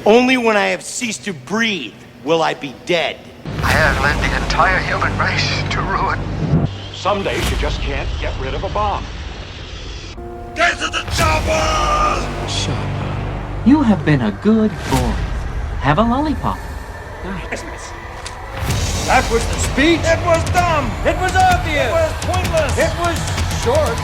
Only when I have ceased to breathe will I be dead. I have led the entire human race to ruin. Some days you just can't get rid of a bomb. Get to the chopper! Shut up. You have been a good boy. Have a lollipop. That was the speech. It was dumb. It was obvious. It was pointless. It was short.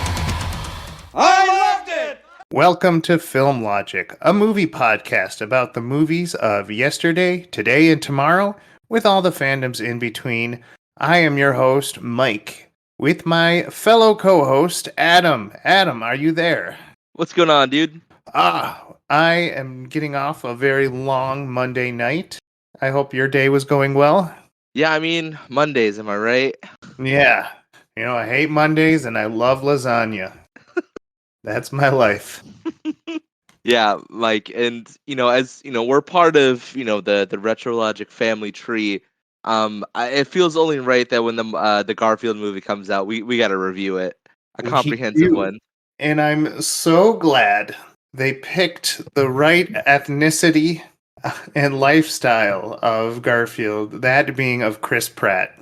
I loved it. Welcome to Film Logic, a movie podcast about the movies of yesterday, today, and tomorrow, with all the fandoms in between. I am your host, Mike, with my fellow co-host, Adam. Adam, are you there? What's going on, dude? I am getting off a very long Monday night. I hope your day was going well. Yeah, I mean, Mondays, am I right? Yeah. You know, I hate Mondays and I love lasagna. That's my life. Yeah, Mike, and as we're part of the Retro Logic family tree. It feels only right that when the Garfield movie comes out, we got to review it, a comprehensive one. And I'm so glad they picked the right ethnicity and lifestyle of Garfield, that being of Chris Pratt,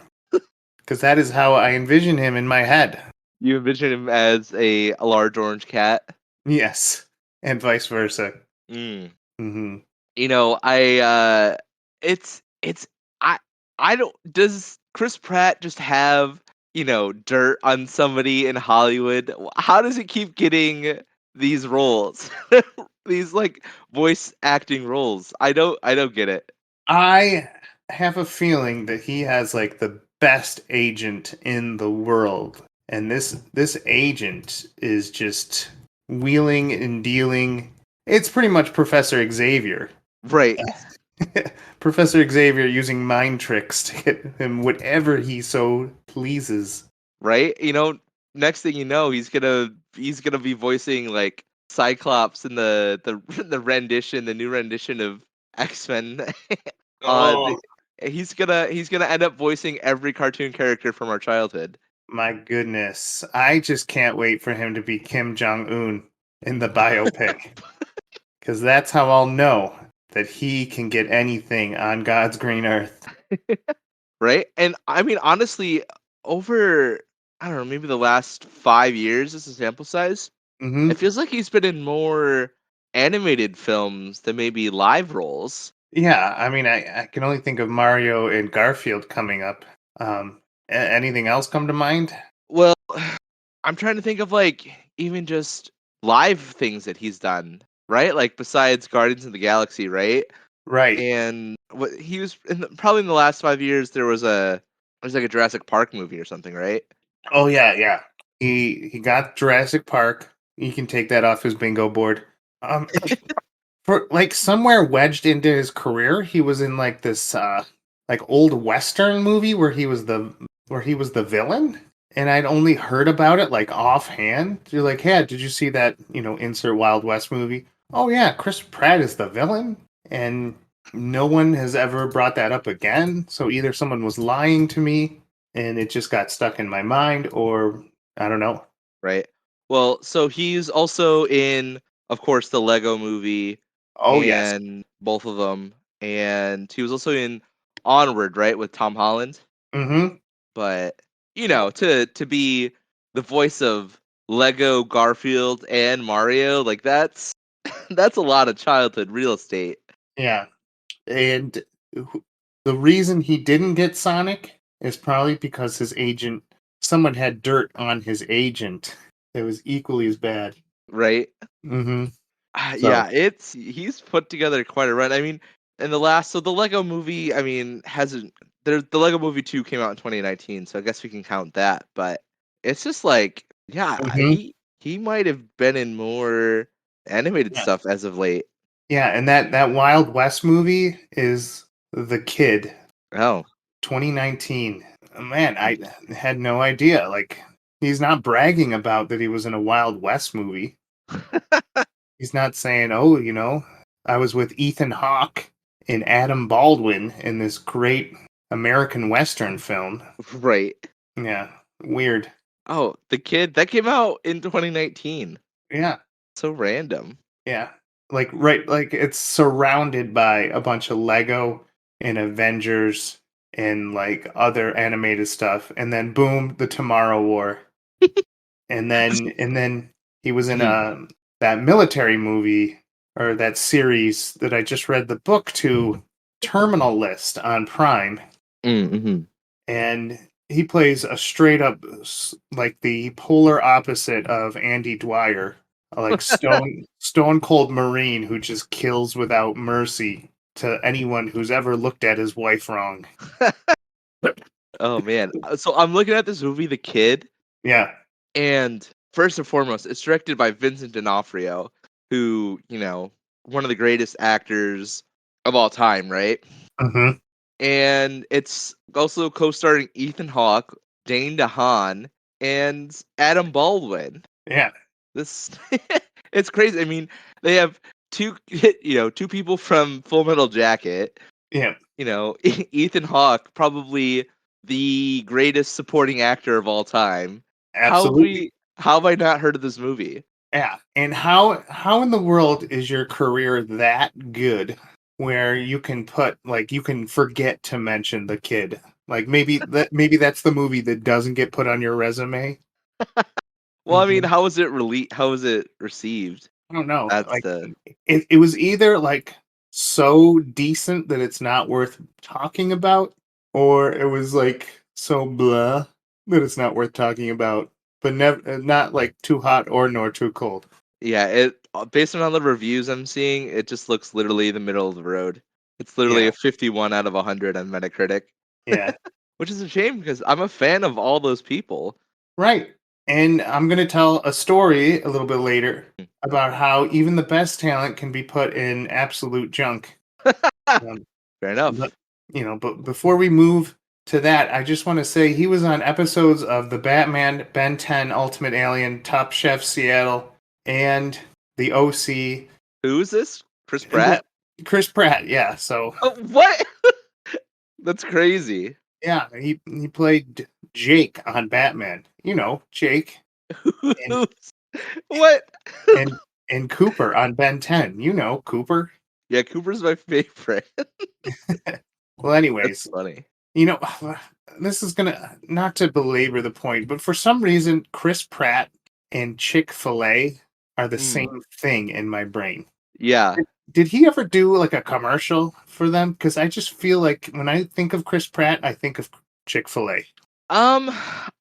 because that is how I envision him in my head. You envision him as a large orange cat? Yes, and vice versa. Mm-hmm. I don't. Does Chris Pratt just have dirt on somebody in Hollywood? How does it keep getting these roles? These voice acting roles. I don't get it. I have a feeling that he has the best agent in the world. And this agent is just wheeling and dealing. It's pretty much Professor Xavier. Right. Professor Xavier using mind tricks to get him whatever he so pleases. Right? Next thing you know, he's gonna be voicing Cyclops in the new rendition of X-Men. He's gonna end up voicing every cartoon character from our childhood. My goodness. I just can't wait for him to be Kim Jong-un in the biopic. Because that's how I'll know that he can get anything on God's green earth. Right? And I mean, honestly, over, I don't know, maybe the last 5 years as a sample size, Mm-hmm. it feels like he's been in more animated films than maybe live roles. Yeah, I mean, I can only think of Mario and Garfield coming up. Anything else come to mind? Well, I'm trying to think of even just live things that he's done, right? Besides Guardians of the Galaxy, right? Right. And what he was probably in the last 5 years, there was a Jurassic Park movie or something, right? Oh yeah. He got Jurassic Park. You can take that off his bingo board. For somewhere wedged into his career, he was in this old Western movie where he was the villain, and I'd only heard about it offhand. You're like, hey, did you see that insert Wild West movie? Oh yeah, Chris Pratt is the villain, and no one has ever brought that up again. So either someone was lying to me, and it just got stuck in my mind, or I don't know. Right. Well, so he's also in, of course, the Lego movie. Oh yes. And both of them, and he was also in Onward, right, with Tom Holland. Mm-hmm. But to be the voice of Lego, Garfield, and Mario, that's that's a lot of childhood real estate. Yeah, and the reason he didn't get Sonic is probably because someone had dirt on his agent. It was equally as bad. Right. Mm-hmm. Yeah, he's put together quite a run. I mean, the Lego movie, I mean, the Lego movie 2 came out in 2019, so I guess we can count that. But it's just he might have been in more animated stuff as of late. Yeah, and that Wild West movie is The Kid. Oh, 2019. Man, I had no idea. He's not bragging about that he was in a Wild West movie. He's not saying, oh, I was with Ethan Hawke and Adam Baldwin in this great American Western film. Right. Yeah, weird. Oh, The Kid, that came out in 2019. Yeah. So random. Yeah. like it's surrounded by a bunch of Lego and Avengers and like other animated stuff, and then boom, the Tomorrow War, and then he was in Mhm. that military movie or that series that I just read the book to, Terminal List on Prime, Mm-hmm. and he plays a straight up like the polar opposite of Andy Dwyer, like stone cold Marine who just kills without mercy to anyone who's ever looked at his wife wrong. Oh man. So I'm looking at this movie, The Kid, Yeah. and first and foremost, it's directed by Vincent D'Onofrio, who, one of the greatest actors of all time, right? Hmm. And it's also co-starring Ethan Hawke, Dane DeHaan, and Adam Baldwin. Yeah. This it's crazy. I mean, they have two two people from Full Metal Jacket. Yeah. Ethan Hawke, probably the greatest supporting actor of all time. Absolutely. How have I not heard of this movie? Yeah. And how in the world is your career that good where you can put like you can forget to mention The Kid? Like maybe that's the movie that doesn't get put on your resume. Well, I mean, Mhm. how was it received? I don't know. That's Like the it was either like so decent that it's not worth talking about, or it was like so blah that it's not worth talking about. But never not like too hot or nor too cold. Yeah, it based on all the reviews I'm seeing, it just looks literally the middle of the road. It's literally Yeah. a 51 out of 100 on Metacritic, Yeah. which is a shame because I'm a fan of all those people. Right. And I'm going to tell a story a little bit later about how even the best talent can be put in absolute junk. Um, Fair but, enough. but before we move to that, I just want to say he was on episodes of The Batman, Ben 10, Ultimate Alien, Top Chef Seattle, and The OC. Who is this? Chris And Pratt? Chris Pratt, yeah. So, Oh, what? That's crazy. yeah, he played Jake on Batman. You know, Jake. And What? and and Cooper on Ben 10. You know, Cooper. Yeah, Cooper's my favorite. Well, That's anyways, funny. you know, this is gonna not to belabor the point, but for some reason, Chris Pratt and Chick-fil-A are the Mm, same thing in my brain. yeah. Did he ever do like a commercial for them? Because I just feel like when I think of Chris Pratt, I think of Chick-fil-A. Um,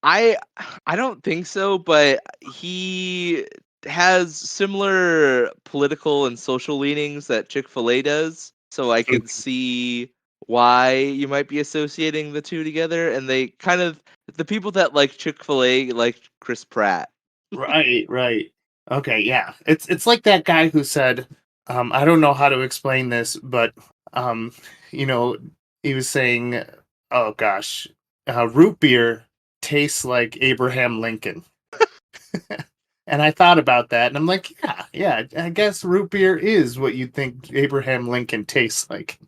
I I don't think so, but he has similar political and social leanings that Chick-fil-A does. So I Mm. could see why you might be associating the two together. And they kind of the people that like Chick-fil-A like Chris Pratt. Right, right. Okay, yeah. It's like that guy who said, I don't know how to explain this, but um, you know, he was saying, oh gosh, root beer tastes like Abraham Lincoln. And I thought about that and I'm like, yeah, yeah, I guess root beer is what you think Abraham Lincoln tastes like.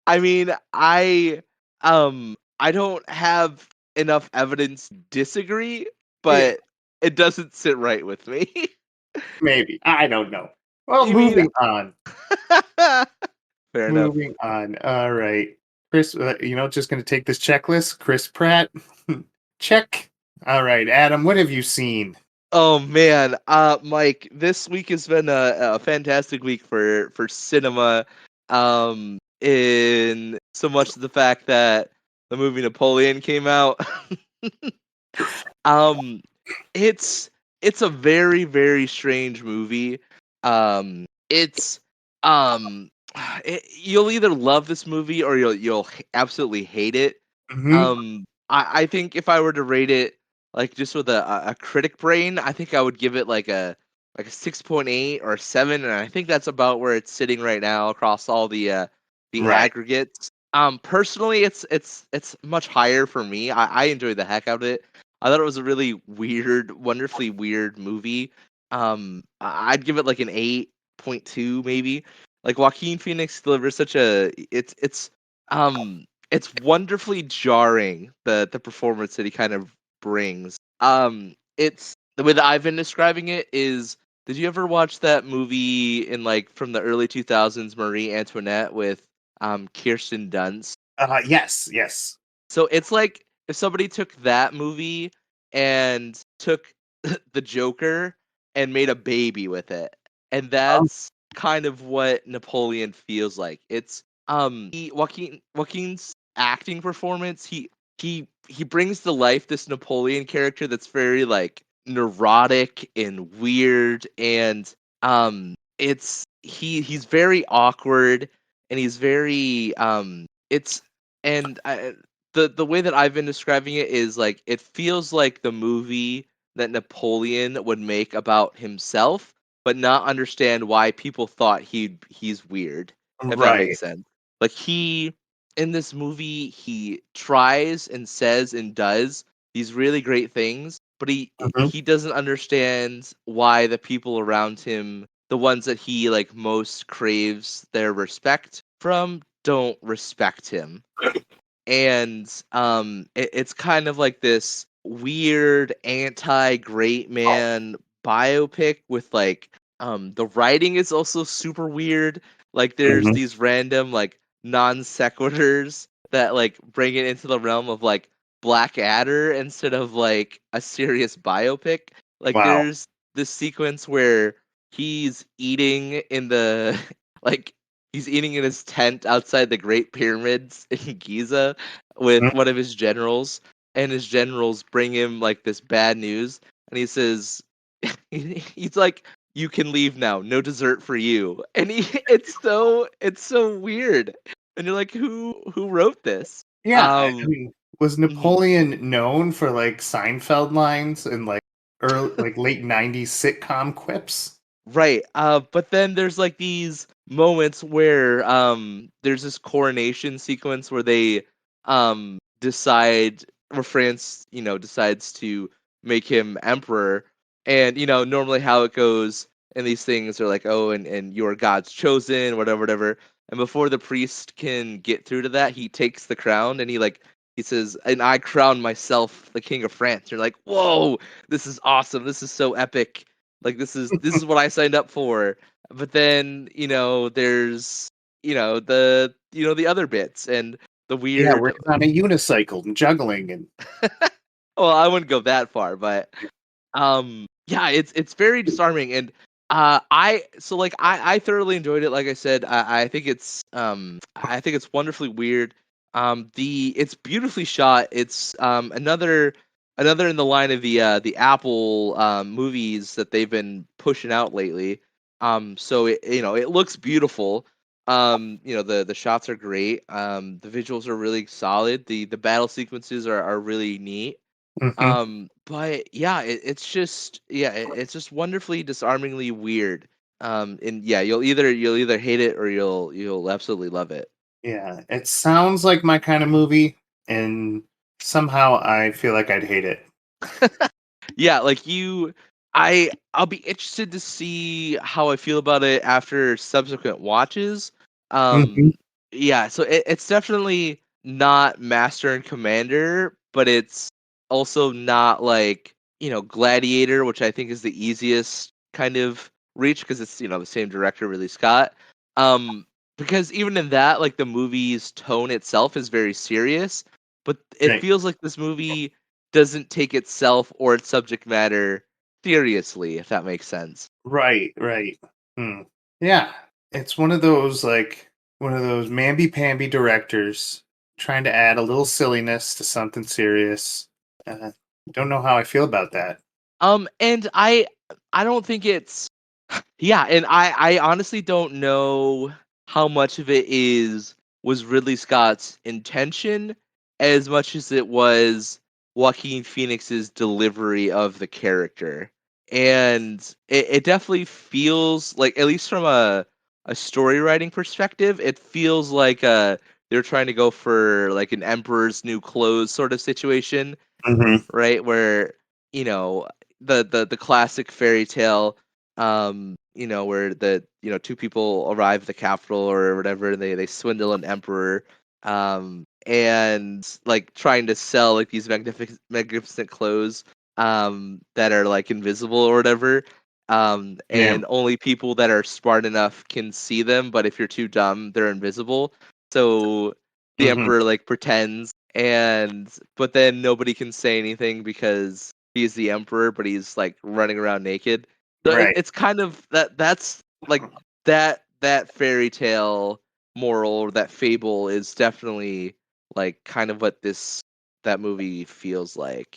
I mean, I don't have enough evidence to disagree, Yeah, but it doesn't sit right with me. maybe. I don't know. Well, You mean moving on. fair enough. Moving on. All right. Chris, just going to take this checklist. Chris Pratt. Check. All right. Adam, what have you seen? Oh man, Mike, this week has been a fantastic week for cinema. In so much of the fact that the movie Napoleon came out. um, it's it's a very very strange movie. It's um, you'll either love this movie or you'll absolutely hate it. Hmm. I think if I were to rate it like just with a critic brain, I think I would give it like a 6.8 or a 7, and I think that's about where it's sitting right now across all the Right. aggregates. Personally, it's much higher for me. I enjoyed the heck out of it. I thought it was a really weird, wonderfully weird movie. I'd give it like an 8.2 maybe. Like Joaquin Phoenix delivers such a it's wonderfully jarring the performance that he kind of brings. It's the way that I've been describing it is Did you ever watch that movie in like from the early 2000s, Marie Antoinette with Kirsten Dunst? Yes, yes. So it's like if somebody took that movie and took the Joker and made a baby with it. And Oh, that's kind of what Napoleon feels like. It's Joaquin's acting performance, he brings to life this Napoleon character that's very like neurotic and weird, and he's very awkward, and he's very it's and I, the way that I've been describing it is like it feels like the movie that Napoleon would make about himself, but not understand why people thought he's weird, if that right. makes sense. Like he in this movie, he tries and says and does these really great things, but Mhm. he doesn't understand why the people around him, the ones that he like most craves their respect from, don't respect him. And it's kind of like this weird anti great man biopic with like the writing is also super weird. Like there's Mhm. these random like non sequiturs that like bring it into the realm of like Blackadder instead of like a serious biopic. Like Wow. there's this sequence where he's eating in the like he's eating in his tent outside the Great Pyramids in Giza with one of his generals, and his generals bring him like this bad news, and he says, he's like, "You can leave now. No dessert for you." And it's so weird, and you're like, who wrote this? Yeah, I Um, mean, was mhm. Napoleon known for like Seinfeld lines and like early, like late '90s sitcom quips? Right. But then there's like these moments where there's this coronation sequence where they decide where France, decides to make him emperor. And normally how it goes in these things are like, oh, and you're God's chosen, whatever, whatever. And before the priest can get through to that, he takes the crown and he says, and I crown myself the king of France. You're like, whoa, this is awesome. This is so epic, like this is what I signed up for. But then, there's the other bits and the Yeah, where weird. he's on a unicycle and juggling and Well, I wouldn't go that far, but yeah, it's very disarming, and I thoroughly enjoyed it. Like I said, I think it's wonderfully weird. It's beautifully shot. It's another in the line of the Apple movies that they've been pushing out lately. So it looks beautiful. The shots are great. The visuals are really solid. The battle sequences are really neat. Mhm. But yeah, it's just wonderfully disarmingly weird. And yeah, you'll either hate it or you'll absolutely love it. Yeah, it sounds like my kind of movie, and somehow I feel like I'd hate it. Yeah, like I'll be interested to see how I feel about it after subsequent watches. Mhm. Um yeah, so it's definitely not Master and Commander, but it's also not like, Gladiator, which I think is the easiest kind of reach because it's, the same director, Ridley Scott. Um because even in that, like the movie's tone itself is very serious, but it Right, feels like this movie doesn't take itself or its subject matter seriously, if that makes sense. right, right. Hmm. Yeah, it's one of those mamby-pamby directors trying to add a little silliness to something serious. Uh, don't know how I feel about that. And I don't think it's yeah, and I honestly don't know how much of it was Ridley Scott's intention as much as it was Joaquin Phoenix's delivery of the character. And it definitely feels like, at least from a story writing perspective, it feels like they're trying to go for like an emperor's new clothes sort of situation, Mhm. right? Where you know the classic fairy tale, where the two people arrive at the capital or whatever, and they swindle an emperor, and like trying to sell like these magnificent clothes that are like invisible or whatever. and only people that are smart enough can see them. But if you're too dumb, they're invisible. So the emperor like pretends, but then nobody can say anything because he's the emperor, but he's like running around naked. So Right. it's kind of that's like that fairy tale moral or that fable is definitely like kind of what that movie feels like.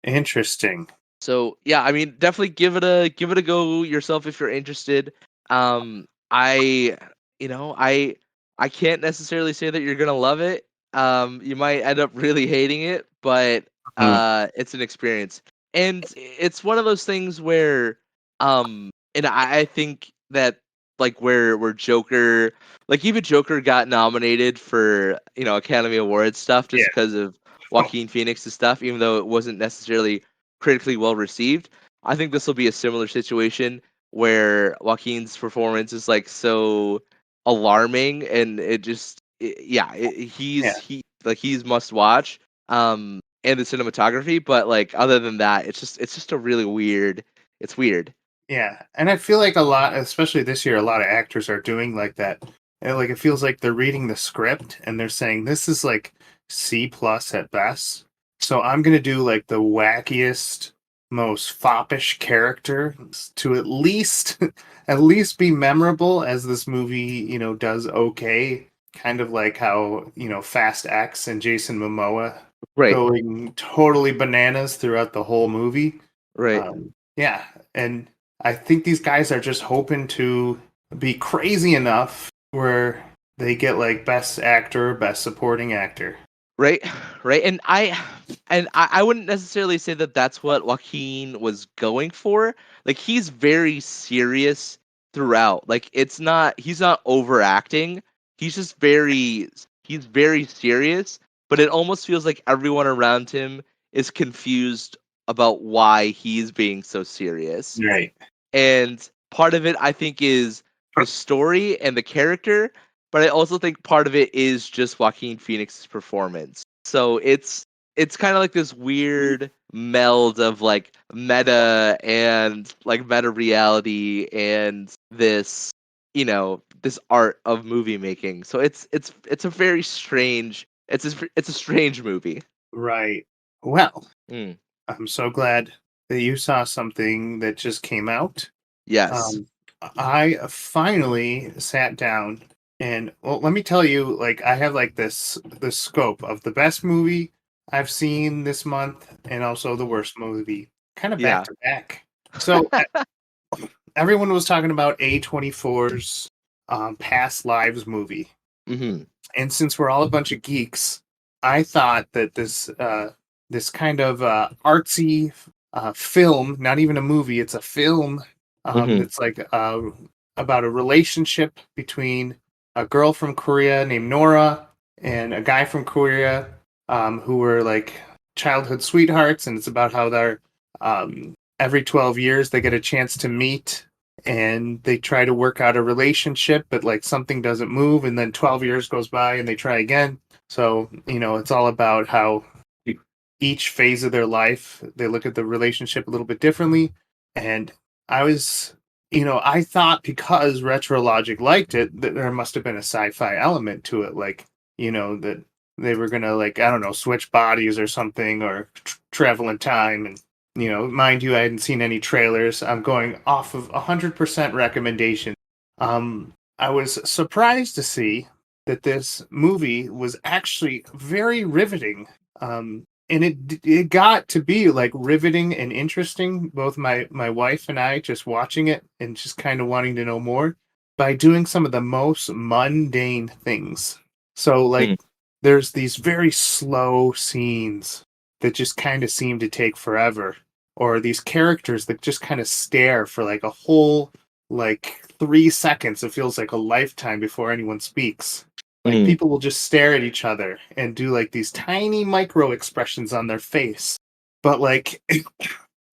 Interesting. So yeah, I mean, definitely give it a go yourself if you're interested. I I can't necessarily say that you're gonna love it. You might end up really hating it, but Mm. it's an experience, and it's one of those things where and I think that like where Joker, like even Joker got nominated for Academy Awards stuff just Yeah. because of Joaquin Phoenix's stuff, even though it wasn't necessarily critically well received. I think this will be a similar situation where Joaquin's performance is like so alarming, and Yeah. he's must watch. And the cinematography, but like other than that, it's just a really weird. It's weird. Yeah. And I feel like a lot, especially this year, a lot of actors are doing like that. And like it feels like they're reading the script and they're saying this is like C plus at best. So I'm gonna do like the wackiest, most foppish character to at least at least be memorable as this movie, does okay. Kind of like how, Fast X and Jason Momoa Right. going totally bananas throughout the whole movie. Right. Yeah, and I think these guys are just hoping to be crazy enough where they get like best actor, best supporting actor. Right, right, and I wouldn't necessarily say that that's what Joaquin was going for. Like he's very serious throughout. Like he's not overacting. He's very serious, but it almost feels like everyone around him is confused about why he's being so serious. Right. And part of it I think is the story and the character, but I also think part of it is just Joaquin Phoenix's performance. So it's kind of like this weird meld of like meta and like meta reality and this art of movie making. So it's a very strange it's a strange movie. Right. Well, Mm. I'm so glad that you saw something that just came out. Yes. Um, I finally sat down and well, let me tell you, like I have like this scope of the best movie I've seen this month and also the worst movie, kind of back Yeah. to back. So everyone was talking about A24's Past Lives movie, Mhm. and since we're all a bunch of geeks, I thought that this kind of artsy film, not even a movie, it's a film Mhm. that's like about a relationship between a girl from Korea named Nora and a guy from Korea who were like childhood sweethearts, and it's about how they're every 12 years they get a chance to meet and they try to work out a relationship, but like something doesn't move, and then 12 years goes by and they try again. So, it's all about how each phase of their life they look at the relationship a little bit differently. And I was, I thought because Retro Logic liked it, that there must have been a sci fi element to it, like, that they were gonna, like, I don't know, switch bodies or something or travel in time. And mind you, I hadn't seen any trailers. I'm going off of 100% recommendation. I was surprised to see that this movie was actually very riveting. And it got to be like riveting and interesting. Both my wife and I just watching it and just kind of wanting to know more by doing some of the most mundane things. So like Mm. there's these very slow scenes that just kind of seem to take forever, or these characters that just kind of stare for like a whole like 3 seconds. It feels like a lifetime before anyone speaks. Like Mm. people will just stare at each other and do like these tiny micro expressions on their face. But like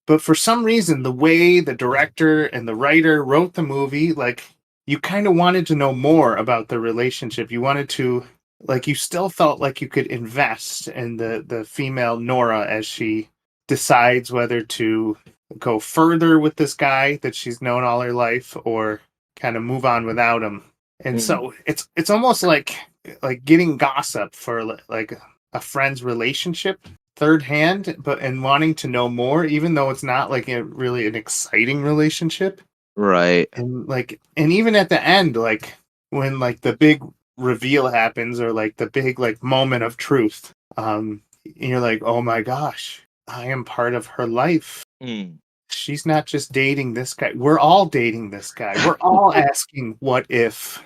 but for some reason the way the director and the writer wrote the movie, like you kind of wanted to know more about the relationship. You wanted to like you still felt like you could invest in the female Nora as she decides whether to go further with this guy that she's known all her life, or kind of move on without him. And so it's almost like getting gossip for like a friend's relationship third hand, but and wanting to know more, even though it's not like really an exciting relationship. Right. And even at the end, like when like the big reveal happens, or like the big like moment of truth, you're like, oh my gosh, I am part of her life. Mm. She's not just dating this guy. We're all dating this guy. We're all asking what if.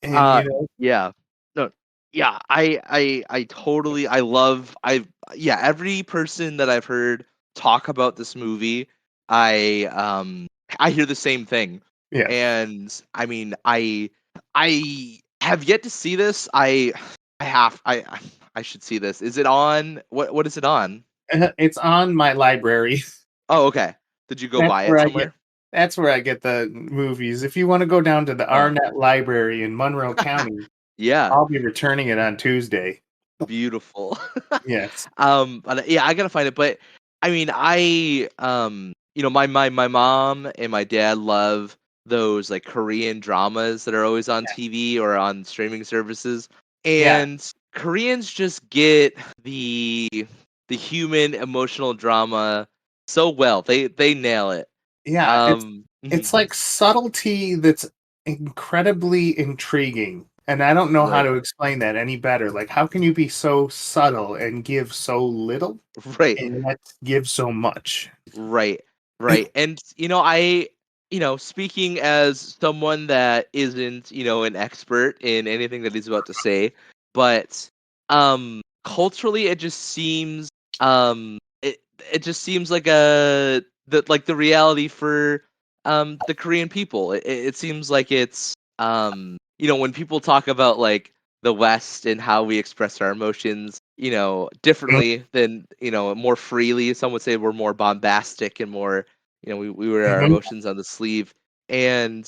And Uh, yeah. No, yeah, I totally, yeah, every person that I've heard talk about this movie, I, I hear the same thing. yeah, And I mean, I have yet to see this. I should see this. Is it on? What is it on? it's on my library. Oh, okay. Did you go That's buy where it I get somewhere? that's where I get the movies. If you want to go down to the Oh, Arnett Library in Monroe County, yeah. I'll be returning it on Tuesday. Beautiful. Yes. But yeah, I gotta find it. But I mean, my mom and my dad love those like Korean dramas that are always on TV or on streaming services, Yeah. and Koreans just get the human emotional drama so well. They nail it. Yeah, it's Mhm. like subtlety that's incredibly intriguing, and I don't know how Right, to explain that any better. Like, how can you be so subtle and give so little, right. and yet give so much? Right, right. And speaking as someone that isn't, an expert in anything that he's about to say, but culturally it just seems it just seems like the reality for the Korean people. It seems like it's when people talk about like the West and how we express our emotions, Mhm, differently than, more freely. Some would say we're more bombastic and more, we wear our mhm, emotions on the sleeve. And,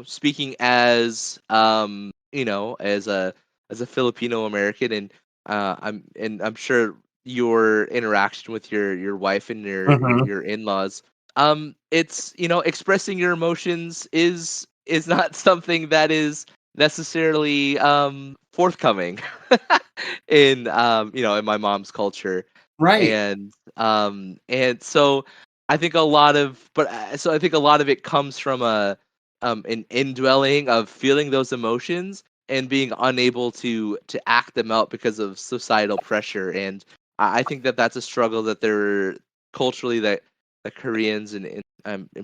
speaking as, as a Filipino American, and I'm sure your interaction with your wife and mhm. your in-laws, it's, expressing your emotions is not something that is necessarily forthcoming in in my mom's culture. Right. And so I think a lot of but so I think a lot of it comes from an indwelling of feeling those emotions and being unable to act them out because of societal pressure. And I think that that's a struggle that they're culturally, that the Koreans and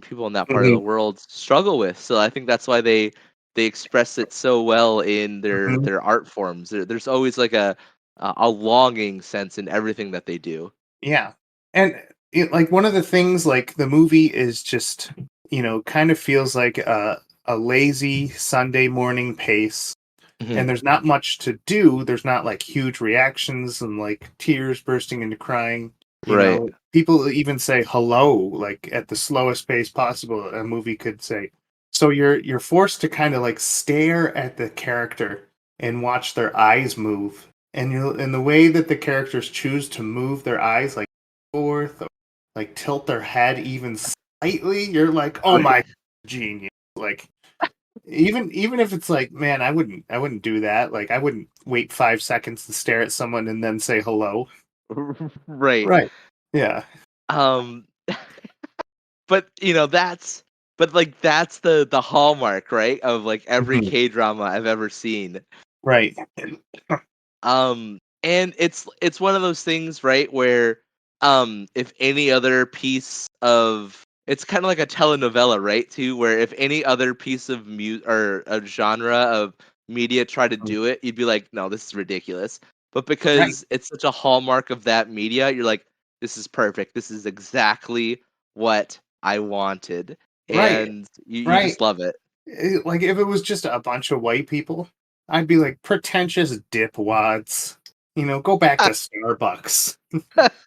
people in that part of the Mhm, world struggle with. So I think that's why they express it so well in mhm. their art forms. There's always like a longing sense in everything that they do. Yeah. And like one of the things, like the movie is just, kind of feels like a lazy Sunday morning pace, and Mhm. there's not much to do. There's not like huge reactions and like tears bursting into crying. Right. People even say hello like at the slowest pace possible a movie could say. So you're forced to kind of like stare at the character and watch their eyes move. And the way that the characters choose to move their eyes, like forth, or, like tilt their head even slightly, you're like, oh Right. my genius. Like even if it's like, man, I wouldn't do that. Like I wouldn't wait 5 seconds to stare at someone and then say hello. Right. Right. Yeah. Um but that's the hallmark, right? Of like every Mhm. K-drama I've ever seen. Right. And it's one of those things, right, where if any other piece of, it's kind of like a telenovela, right, too, where if any other piece of or a genre of media tried to Mhm. do it, you'd be like, no, this is ridiculous. But Right. because it's such a hallmark of that media, you're like, this is perfect. This is exactly what I wanted. Right. And you Right. just love it. Like if it was just a bunch of white people, I'd be like pretentious dipwads. Go back to Starbucks. But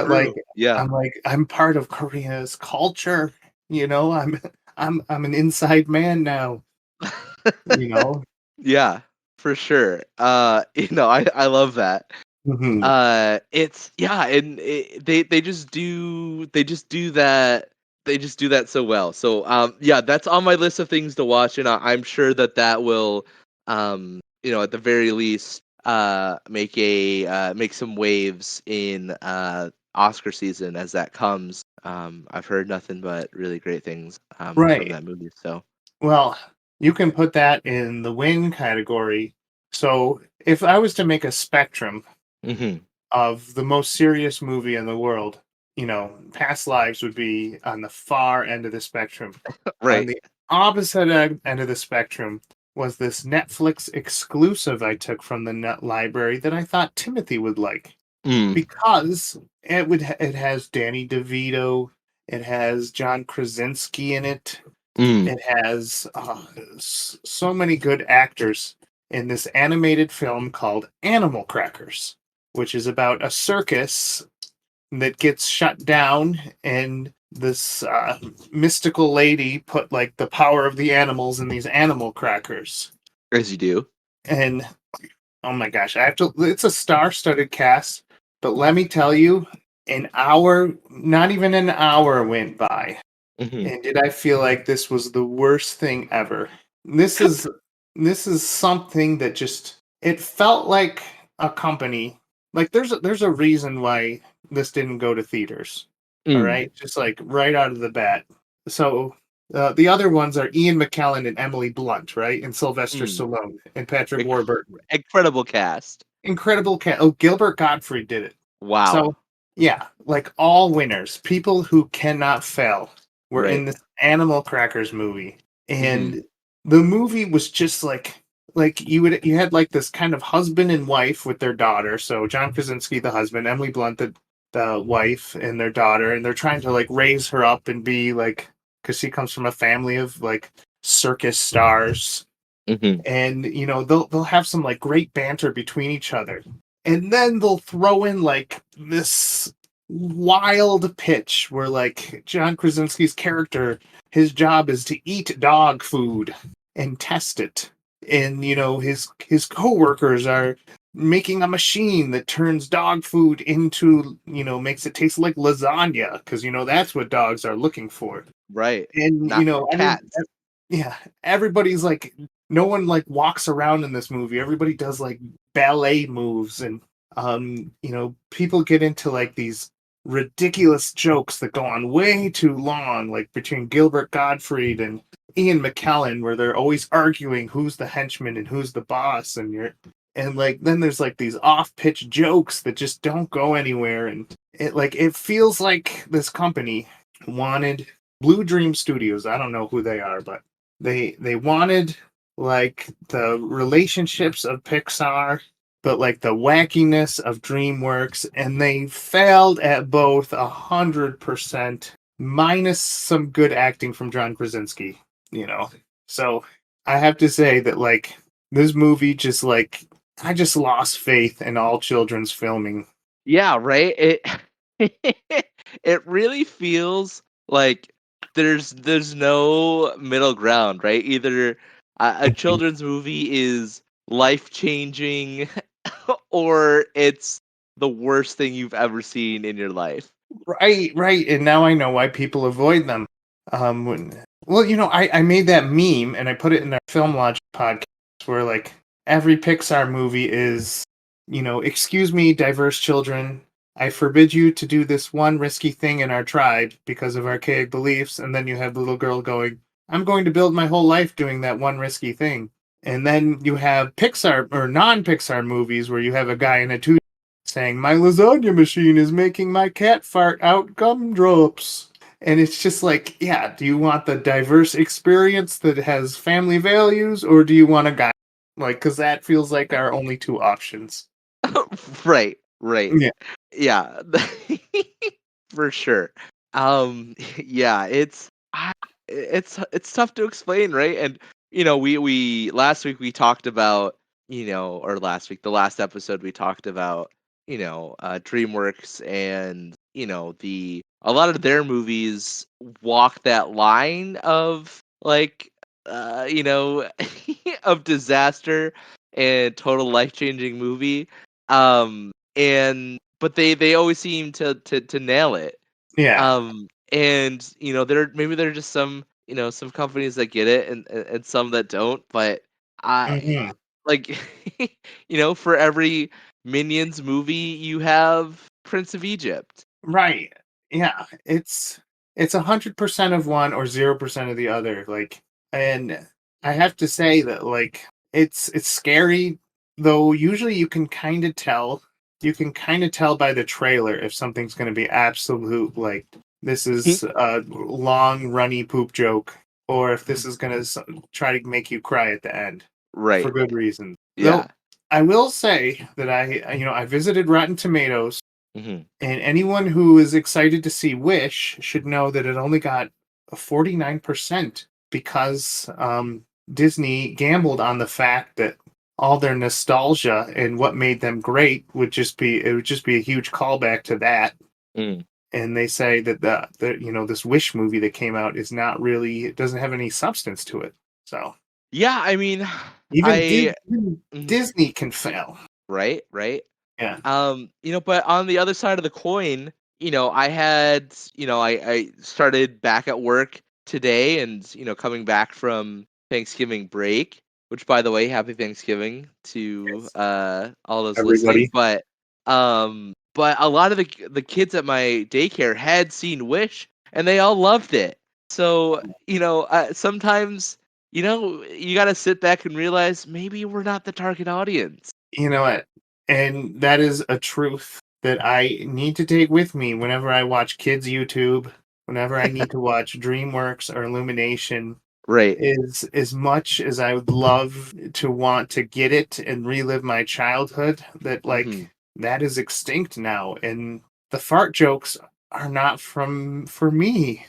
like True. Yeah. I'm part of Korea's culture. I'm an inside man now. You know. Yeah, for sure. I love that. Mhm. It's yeah, and they just do that so well. So yeah, that's on my list of things to watch, and I'm sure that will at the very least make some waves in Oscar season as that comes. I've heard nothing but really great things from Right. that movie. So Well, you can put that in the win category. So if I was to make a spectrum hmm of the most serious movie in the world, Past Lives would be on the far end of the spectrum. On right. the opposite end of the spectrum was this Netflix exclusive I took from the net library that I thought Timothy would like Mm, because it has Danny DeVito, it has John Krasinski in it, mm. it has so many good actors in this animated film called Animal Crackers, which is about a circus that gets shut down, and this mystical lady put like the power of the animals in these animal crackers. As you do. And oh my gosh, I have to. It's a star-studded cast, but let me tell you, not even an hour went by, hmm and did I feel like this was the worst thing ever? This is this is something that just it felt like a company. Like there's a reason why this didn't go to theaters. All Mm. right, just like right out of the bat. So the other ones are Ian McKellen and Emily Blunt, right, and Sylvester Mm. Stallone and Patrick Inc- Warburton. incredible cast. Incredible cat. Oh, Gilbert Gottfried did it. Wow. So yeah, like all winners, people who cannot fail, were Right. in this Animal Crackers movie, hmm and the movie was just like you had like this kind of husband and wife with their daughter. So John Krasinski, the husband, Emily Blunt, the wife, and their daughter, and they're trying to like raise her up and be like because she comes from a family of like circus stars, hmm and they'll have some like great banter between each other, and then they'll throw in like this wild pitch where like John Krasinski's character, his job is to eat dog food and test it, and his coworkers are making a machine that turns dog food into makes it taste like lasagna because that's what dogs are looking for. Right. And Not cats. yeah, everybody's like, no one like walks around in this movie. Everybody does like ballet moves, and people get into like these ridiculous jokes that go on way too long, like between Gilbert Gottfried and Ian McKellen, where they're always arguing who's the henchman and who's the boss, and like then there's like these off-pitch jokes that just don't go anywhere, and it feels like this company wanted Blue Dream Studios. I don't know who they are, but they wanted like the relationships of Pixar, but like the wackiness of DreamWorks, and they failed at both 100%, minus some good acting from John Krasinski. So I have to say that like this movie just like I just lost faith in all children's filming. Yeah, right? It really feels like there's no middle ground, right? Either a children's movie is life-changing or it's the worst thing you've ever seen in your life. Right, right. And now I know why people avoid them. Well, I made that meme and I put it in our Film Logic podcast where like every Pixar movie is, excuse me, diverse children. I forbid you to do this one risky thing in our tribe because of archaic beliefs. And then you have the little girl going, I'm going to build my whole life doing that one risky thing. And then you have Pixar or non-Pixar movies where you have a guy in a two saying, my lasagna machine is making my cat fart out gumdrops. And it's just like, yeah, do you want the diverse experience that has family values, or do you want a guy? Like, because that feels like our only two options. Right, right. Yeah. Yeah. For sure. Yeah, it's tough to explain, right? And we last week we talked about, or last week, the last episode we talked about, DreamWorks and, the a lot of their movies walk that line of like of disaster and total life-changing movie. but they always seem to nail it. Yeah. And they're just some some companies that get it and some that don't. But I Hmm. like for every Minions movie you have Prince of Egypt. Right. Yeah. It's 100% of one or 0% of the other. Like, and I have to say that like it's scary though. Usually you can kind of tell. You can kind of tell by the trailer if something's going to be absolute like this is a long runny poop joke, or if this is going to try to make you cry at the end for Right. good reason. Yeah. Though I will say that I visited Rotten Tomatoes, Hmm. and anyone who is excited to see Wish should know that it only got a 49% because Disney gambled on the fact that all their nostalgia and what made them great would just be a huge callback to that. Mm. And they say that this Wish movie that came out is not really, it doesn't have any substance to it. So Yeah, I mean, even I mhm, Disney can fail. right. Yeah. But on the other side of the coin, I had, I started back at work today and, coming back from Thanksgiving break, which by the way, happy Thanksgiving to Yes. all those listening. Everybody. But a lot of the kids at my daycare had seen Wish and they all loved it. So, sometimes, you got to sit back and realize maybe we're not the target audience. You know what? And that is a truth that I need to take with me whenever I watch kids YouTube, whenever I need to watch DreamWorks or Illumination. Right. Is as much as I would love to want to get it and relive my childhood, that Mhm. like that is extinct now, and the fart jokes are not from for me.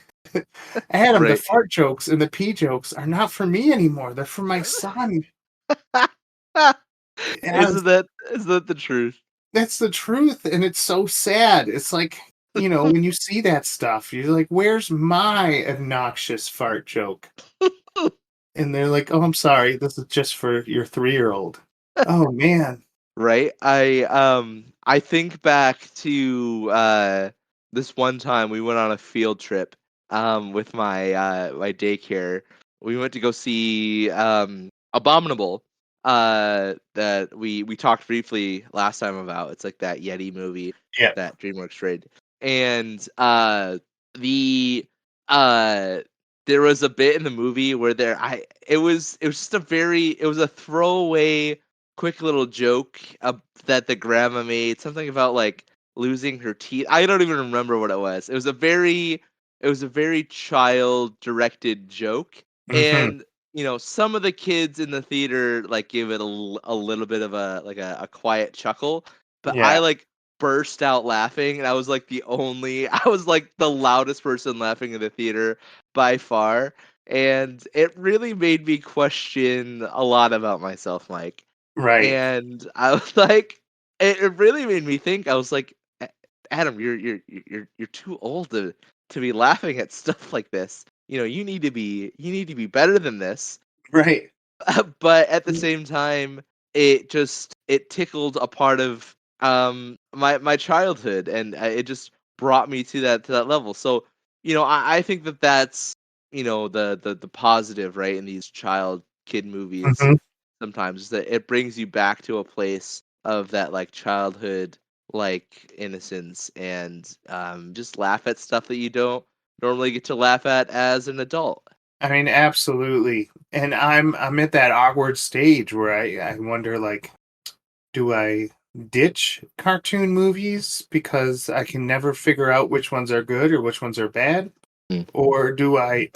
Adam, the Right. fart jokes and the pee jokes are not for me anymore. They're for my son. Yeah, Isn't that the truth? that's the truth, and it's so sad. It's like, when you see that stuff, you're like, "Where's my obnoxious fart joke?" And they're like, "Oh, I'm sorry. This is just for your 3-year-old." Oh, man. Right? I think back to this one time we went on a field trip with my daycare. We went to go see Abominable that we talked briefly last time about. It's like that Yeti movie Yeah. that DreamWorks did. And the uh there was a bit in the movie where it was just it was a throwaway quick little joke that the grandma made, something about like losing her teeth. I don't even remember what it was. It was a very child directed joke, Mhm. and some of the kids in the theater like gave it a little bit of a quiet chuckle, but I Yeah. like burst out laughing, and I was like the loudest person laughing in the theater by far, and it really made me question a lot about myself, Mike. Right. And I was like, it really made me think. I was like, Adam, you're too old to be laughing at stuff like this. You need to be better than this." Right. But at the Mm, same time, it tickled a part of my childhood, and it just brought me to that level. So I think that's the positive, right, in these child kid movies mhm. sometimes is that it brings you back to a place of that like childhood like innocence, and just laugh at stuff that you don't normally get to laugh at as an adult. I mean, absolutely. And I'm at that awkward stage where I wonder, like, do I ditch cartoon movies because I can never figure out which ones are good or which ones are bad? Mm. Or do I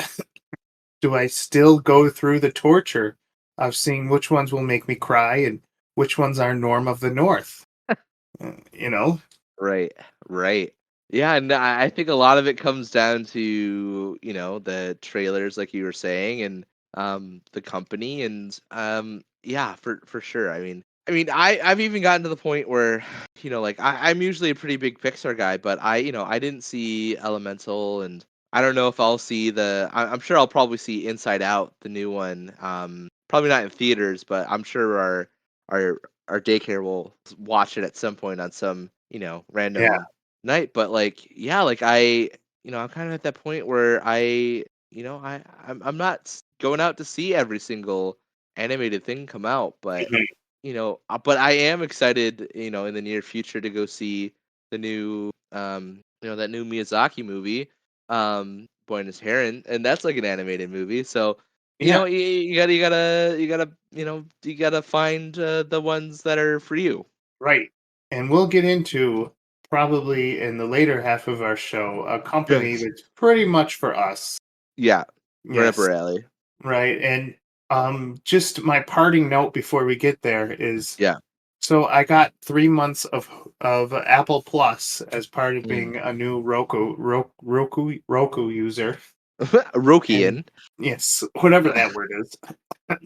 still go through the torture of seeing which ones will make me cry and which ones are norm of the North? You know? Right, right. Yeah, and I think a lot of it comes down to, the trailers like you were saying, and the company, and yeah, for sure. I've even gotten to the point where, like I'm usually a pretty big Pixar guy, but I didn't see Elemental, and I don't know if I'll see I'm sure I'll probably see Inside Out, the new one. Probably not in theaters, but I'm sure our our daycare will watch it at some point on some, Yeah. random night. But like, yeah, like I'm kind of at that point where I'm not going out to see every single animated thing come out, but Mhm. but I am excited, in the near future to go see the new, that new Miyazaki movie, Buenos Heron, and that's like an animated movie. So, Yeah. you gotta find the ones that are for you. Right. And we'll get into probably in the later half of our show a company Yes. that's pretty much for us. Yeah, right up Yes. our alley. Right. And just my parting note before we get there is Yeah. so I got 3 months of Apple Plus as part of Mm. being a new Roku user. And Rokian. yes, whatever that word is.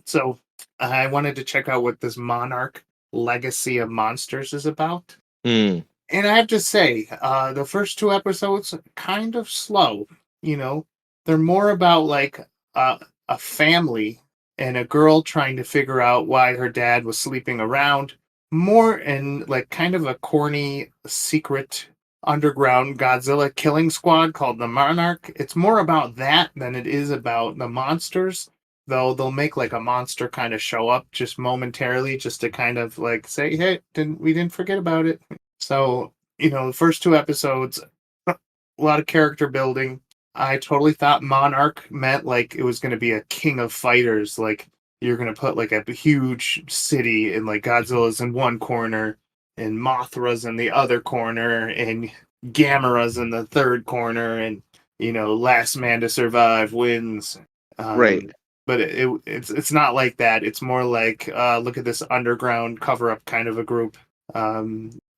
So I wanted to check out what this Monarch Legacy of Monsters is about. Mm. And I have to say, the first two episodes kind of slow. You know, they're more about like a family and a girl trying to figure out why her dad was sleeping around. More in like kind of a corny secret underground Godzilla killing squad called the Monarch. It's more about that than it is about the monsters. Though they'll make like a monster kind of show up just momentarily, just to kind of like say, "Hey, we didn't forget about it." So, the first two episodes, a lot of character building. I totally thought Monarch meant like it was going to be a king of fighters. Like you're going to put like a huge city and like Godzilla's in one corner and Mothra's in the other corner and Gamera's in the third corner and, last man to survive wins. Right. Um, but it's not like that. It's more like look at this underground cover up kind of a group.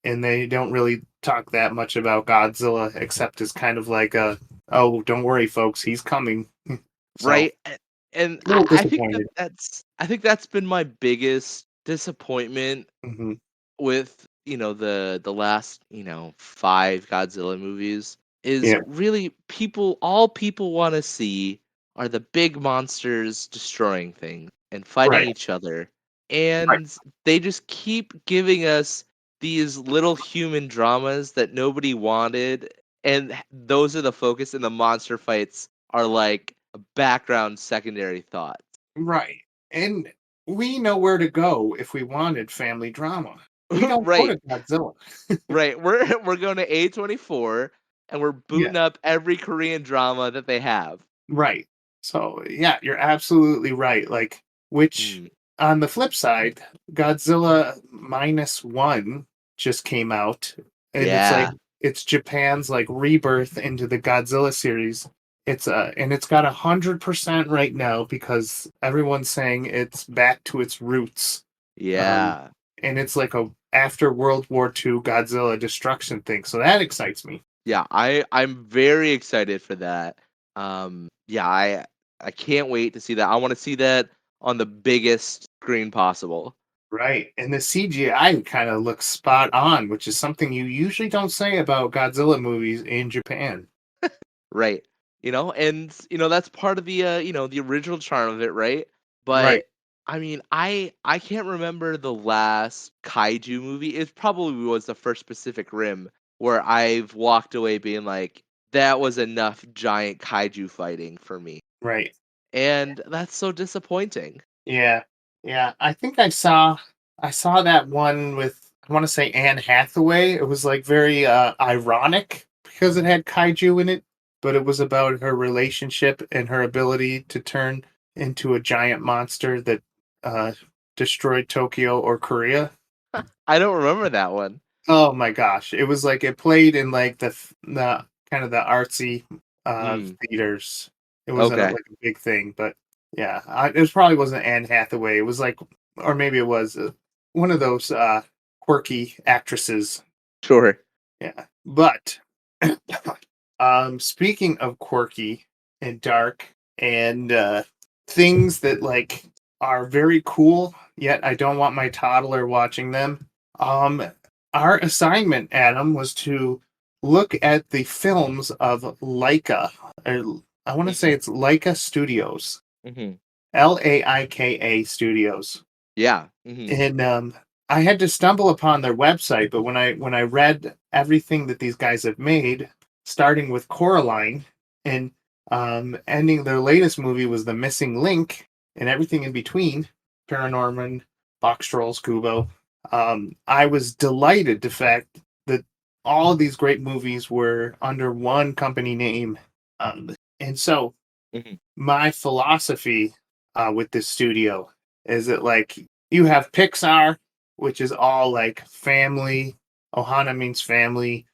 And they don't really talk that much about Godzilla, except as kind of like oh, don't worry, folks, he's coming. So, Right. And a little I think disappointed. that's been my biggest disappointment Hmm. with the last five Godzilla movies is Yeah, really all people want to see are the big monsters destroying things and fighting right, each other, right, and they just keep giving us these little human dramas that nobody wanted, and those are the focus, and the monster fights are like a background secondary thought. right. And we know where to go if we wanted family drama. We don't go Right. to Godzilla. Right, we're going to A24 and we're Yeah, booting up every Korean drama that they have. right. So, yeah, you're absolutely right. Like, which Mm, on the flip side, Godzilla minus one just came out, and it's like yeah, it's Japan's like rebirth into the Godzilla series. And it's got 100% right now because everyone's saying it's back to its roots. Um, yeah, and it's like a after World War II Godzilla destruction thing. So that excites me. yeah. I'm very excited for that. Yeah, I can't wait to see that. I want to see that on the biggest screen possible. Right. And the CGI kind of looks spot on, which is something you usually don't say about Godzilla movies in Japan. Right. And that's part of the the original charm of it, right? Right. But I mean, I can't remember the last kaiju movie. It probably was the first Pacific Rim where I've walked away being like, that was enough giant kaiju fighting for me. Right. And that's so disappointing. Yeah. Yeah. I think I saw that one with I want to say Anne Hathaway. It was like very ironic because it had kaiju in it, but it was about her relationship and her ability to turn into a giant monster that uh destroyed Tokyo or Korea. I don't remember that one. Oh my gosh. It was like it played in like the kind of the artsy Mm, theaters. It wasn't okay. like a big thing, but yeah, it probably wasn't Anne Hathaway. It was like or maybe it was one of those quirky actresses. Sure. Yeah. But speaking of quirky and dark and things that like are very cool, yet I don't want my toddler watching them. Um our assignment, Adam, was to look at the films of Laika. I want to say it's Laika Studios. Hmm. Laika Studios. Yeah. Hmm. And I had to stumble upon their website, but when I read everything that these guys have made, starting with Coraline and ending their latest movie was The Missing Link and everything in between, Paranorman, Box Trolls, Kubo. I was delighted the fact that all of these great movies were under one company name. And so Mhm. my philosophy with this studio is that like you have Pixar, which is all like family. Ohana means family,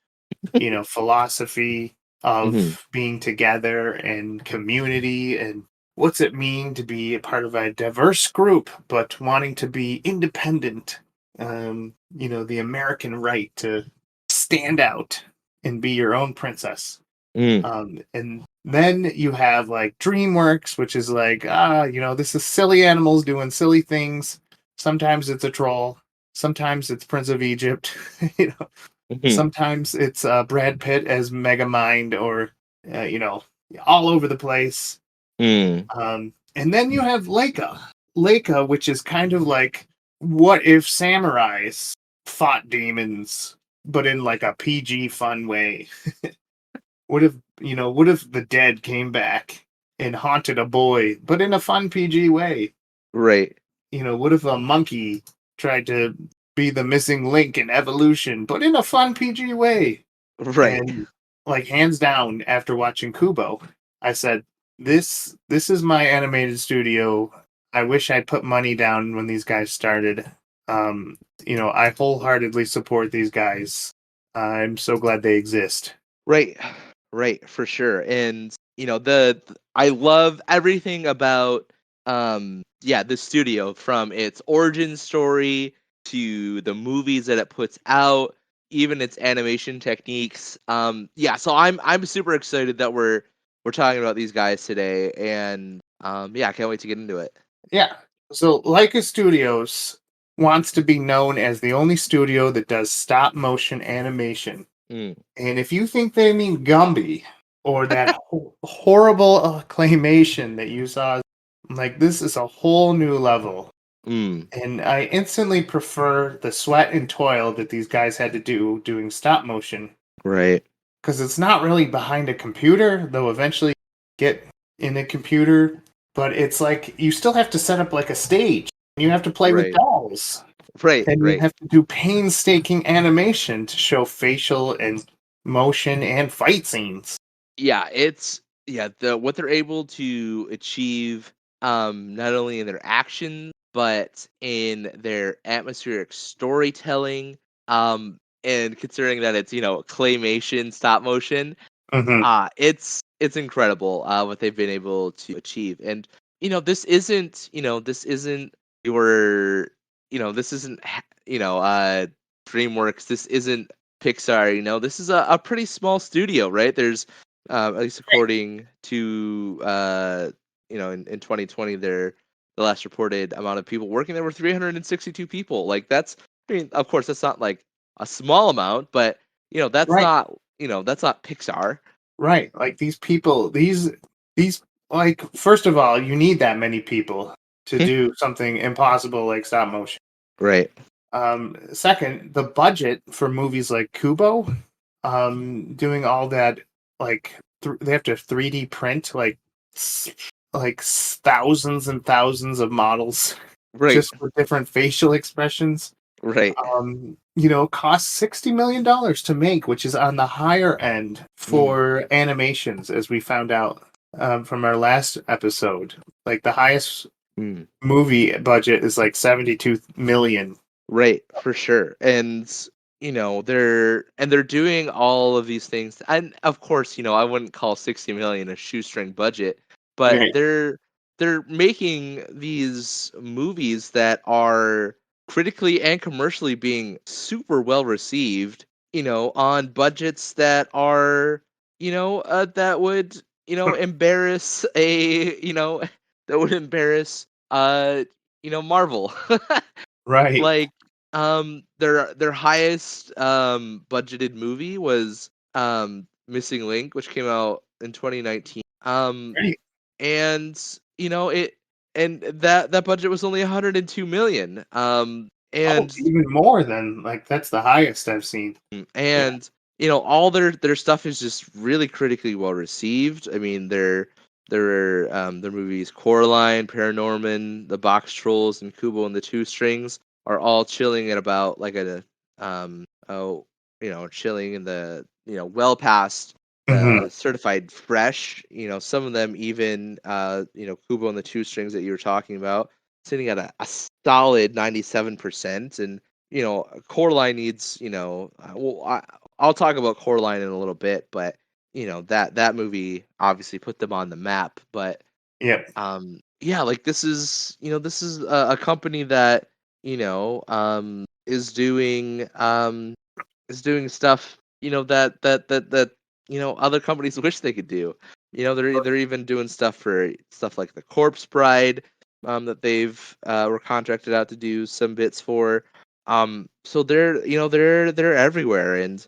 philosophy Mhm. of being together and community and what's it mean to be a part of a diverse group but wanting to be independent. The American right to stand out and be your own princess. Mm. And then you have like DreamWorks, which is like, this is silly animals doing silly things. Sometimes it's a troll. Sometimes it's Prince of Egypt. you know, Mhm. Sometimes it's Brad Pitt as Megamind or, all over the place. Mm. And then you have Laika, which is kind of like, what if samurais fought demons, but in like a PG fun way? What if the dead came back and haunted a boy, but in a fun PG way? Right. What if a monkey tried to be the missing link in evolution, but in a fun PG way? Right. And like hands down, after watching Kubo, I said, this is my animated studio. I wish I put money down when these guys started. I wholeheartedly support these guys. I'm so glad they exist. Right. Right, for sure. And I love everything about the studio, from its origin story to the movies that it puts out, even its animation techniques. So I'm super excited that we're talking about these guys today, and I can't wait to get into it. Yeah. So Laika Studios wants to be known as the only studio that does stop motion animation. Mm. And if you think they mean Gumby or that horrible claymation that you saw, like this is a whole new level. Mm. And I instantly prefer the sweat and toil that these guys had to do doing stop motion Right. because it's not really behind a computer, though eventually get in a computer, but it's like you still have to set up like a stage. You have to play with Right. dolls. Right. And you Right. have to do painstaking animation to show facial and motion and fight scenes. The what they're able to achieve, not only in their actions but in their atmospheric storytelling, and considering that it's claymation, stop motion. Hmm. It's incredible, what they've been able to achieve. And this isn't your this isn't DreamWorks. This isn't Pixar. This is a pretty small studio, right? There's at least according to in 2020, the last reported amount of people working there were 362 people. Like, that's, I mean, of course that's not like a small amount, but that's Right, not Pixar. right. Like these people, these like first of all, you need that many people to do something impossible like stop motion. Right. Second, the budget for movies like Kubo, doing all that like they have to 3D print thousands and thousands of models Right. just for different facial expressions. Right. Costs $60 million to make, which is on the higher end Mm. for animations, as we found out from our last episode. Like the highest Mm. movie budget is like 72 million. Right, for sure. And they're doing all of these things. And of course, I wouldn't call 60 million a shoestring budget, but Right. they're making these movies that are critically and commercially being super well received, on budgets that are, that would, embarrass that would embarrass Marvel. Right. Like, their highest budgeted movie was Missing Link, which came out in 2019. Right. And you know it, and that budget was only 102 million. Oh, and even more than like that's the highest I've seen. Yeah. and all their stuff is just really critically well received. I mean, their movies Coraline, Paranorman, The Box Trolls, and Kubo and the Two Strings are all chilling at about like a oh chilling in the well past Hmm. the certified fresh. Some of them even Kubo and the Two Strings that you were talking about sitting at a solid 97%. And Coraline needs, I'll talk about Coraline in a little bit, but that movie obviously put them on the map. But Yep. yeah, like this is a company that you know um is doing stuff that other companies wish they could do. They're even doing stuff for stuff like the Corpse Bride, that they've were contracted out to do some bits for. So they're everywhere. And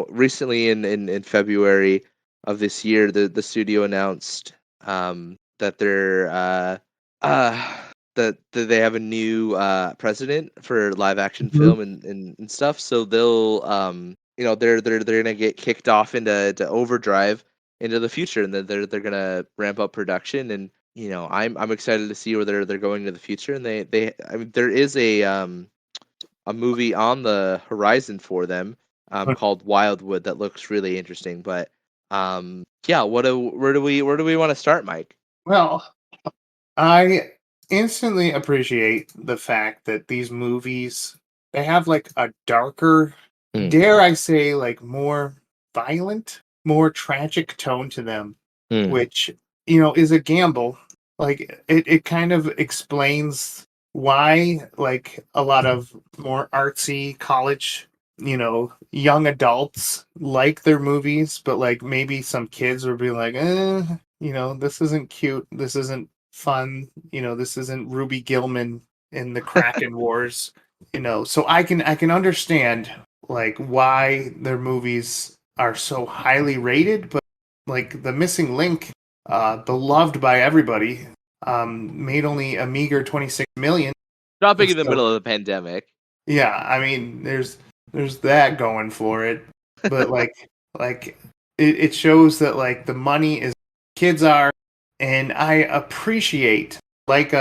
recently in February of this year, the studio announced that they're uh that they have a new president for live action Hmm. film and stuff. So they'll they're gonna get kicked off into overdrive into the future, and then they're gonna ramp up production. And I'm excited to see where they're going into the future. And they I mean there is a movie on the horizon for them, called Wildwood, that looks really interesting. But yeah, where do we want to start, Mike? Well, I instantly appreciate the fact that these movies they have like a darker, Mm, dare I say, like more violent, more tragic tone to them, mm, which is a gamble. Like it kind of explains why like a lot of more artsy college, young adults like their movies, but like maybe some kids would be like, this isn't cute, this isn't fun, this isn't Ruby Gillman in the Kraken Wars, so I can understand like why their movies are so highly rated, but like the missing link, beloved by everybody, made only a meager 26 million. dropping in the So middle of the pandemic. yeah, I mean, there's that going for it, but like it shows that like the money is kids are, and I appreciate like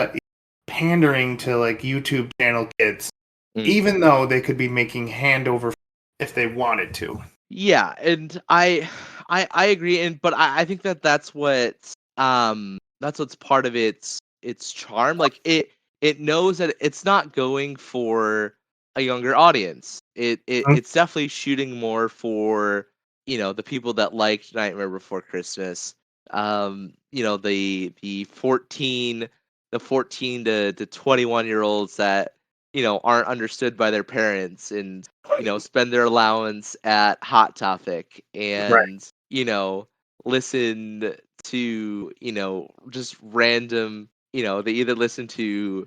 pandering to like YouTube channel kids, Mm. even though they could be making hand over if they wanted to. Yeah, and I agree. And but I think that that's what's part of its charm. Like it knows that it's not going for a younger audience. It's definitely shooting more for the people that liked Nightmare Before Christmas. The 14 to 21-year-olds that aren't understood by their parents, and spend their allowance at Hot Topic, Right. and listen to just random, they either listen to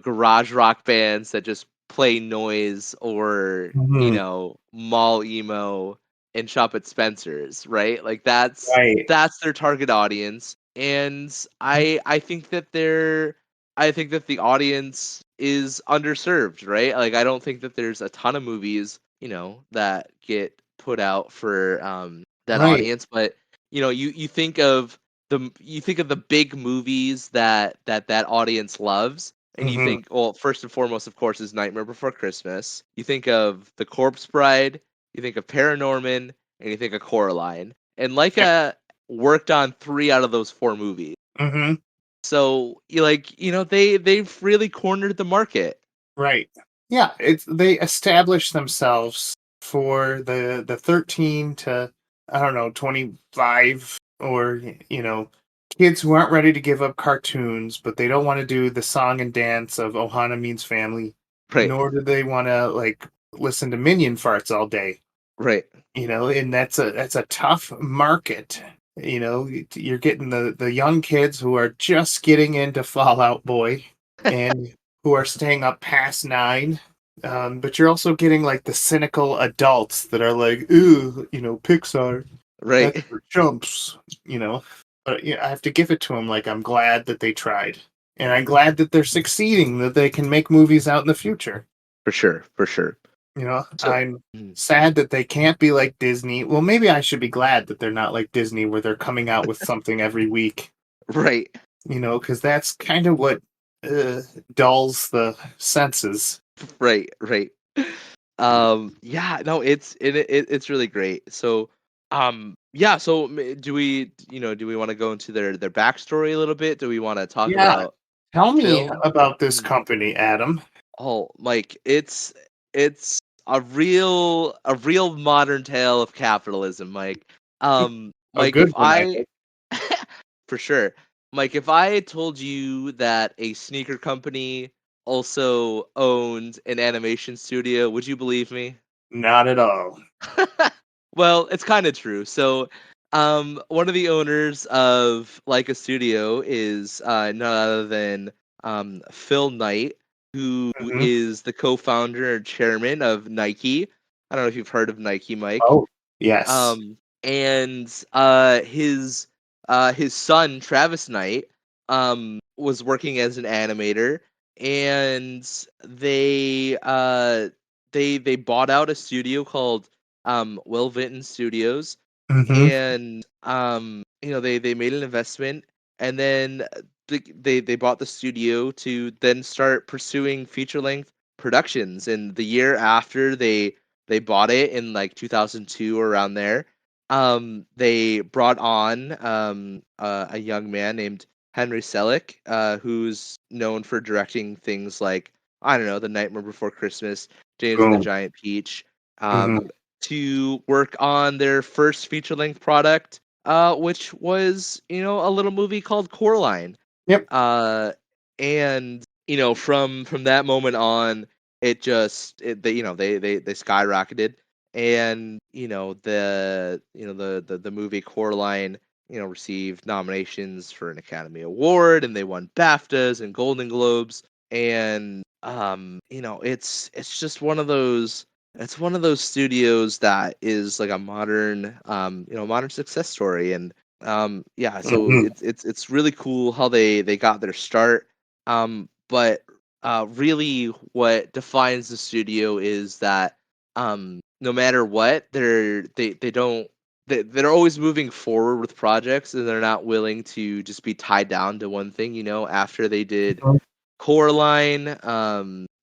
garage rock bands that just play noise, or Mhm. mall emo and shop at Spencer's, right? Like Right. that's their target audience. And I think that the audience is underserved, right? Like, I don't think that there's a ton of movies, that get put out for that Right. audience. But you think of the big movies that audience loves, and you Hmm. think, well, first and foremost, of course, is Nightmare Before Christmas. You think of The Corpse Bride, you think of Paranorman, and you think of Coraline. And Leica worked on 3 out of those 4 movies. Hmm. So they've really cornered the market. Right. Yeah, it's they establish themselves for the 13 to, I don't know, 25, or kids who aren't ready to give up cartoons, but they don't want to do the song and dance of Ohana Means Family, Right, nor do they want to like listen to Minion farts all day. right, And that's a tough market. You're getting the young kids who are just getting into Fallout Boy, and who are staying up past 9. But you're also getting like the cynical adults that are like, ooh, Pixar, that's right. for chumps. But I have to give it to them. Like, I'm glad that they tried, and I'm glad that they're succeeding, that they can make movies out in the future. For sure, for sure. You know, So, I'm sad that they can't be like Disney. Well, maybe I should be glad that they're not like Disney, where they're coming out with something every week. right, You know, because that's kind of what dulls the senses. right. Yeah, no, it's really great. So, yeah. So, do we, do we want to go into their backstory a little bit? Do we want to talk Yeah, about tell me film? about this Mm. company, Adam. Oh, like it's a real modern tale of capitalism, Mike. A Mike, good if one, I I hope. for sure, Mike, if I told you that a sneaker company also owned an animation studio, would you believe me? Not at all. Well, it's kind of true. So, one of the owners of Laika Studio is none other than Phil Knight, who Hmm. is the co-founder and chairman of Nike. I don't know if you've heard of Nike, Mike. Oh, yes. And his son Travis Knight was working as an animator, and they bought out a studio called Will Vinton Studios, Hmm. and they made an investment, and then they bought the studio to then start pursuing feature length productions. And the year after they bought it in like 2002 or around there, they brought on a young man named Henry Selick, who's known for directing things like, I don't know, The Nightmare Before Christmas, James and the Boom. Giant Peach, Hmm. to work on their first feature length product, which was, a little movie called Coraline. Yep. Uh, and from that moment on, it just they skyrocketed. And the movie Coraline received nominations for an Academy Award, and they won BAFTAs and Golden Globes. And it's just one of those studios that is like a modern success story. And yeah, so Hmm. it's really cool how they got their start. But really what defines the studio is that no matter what, they're always moving forward with projects, and they're not willing to just be tied down to one thing. After they did Coraline,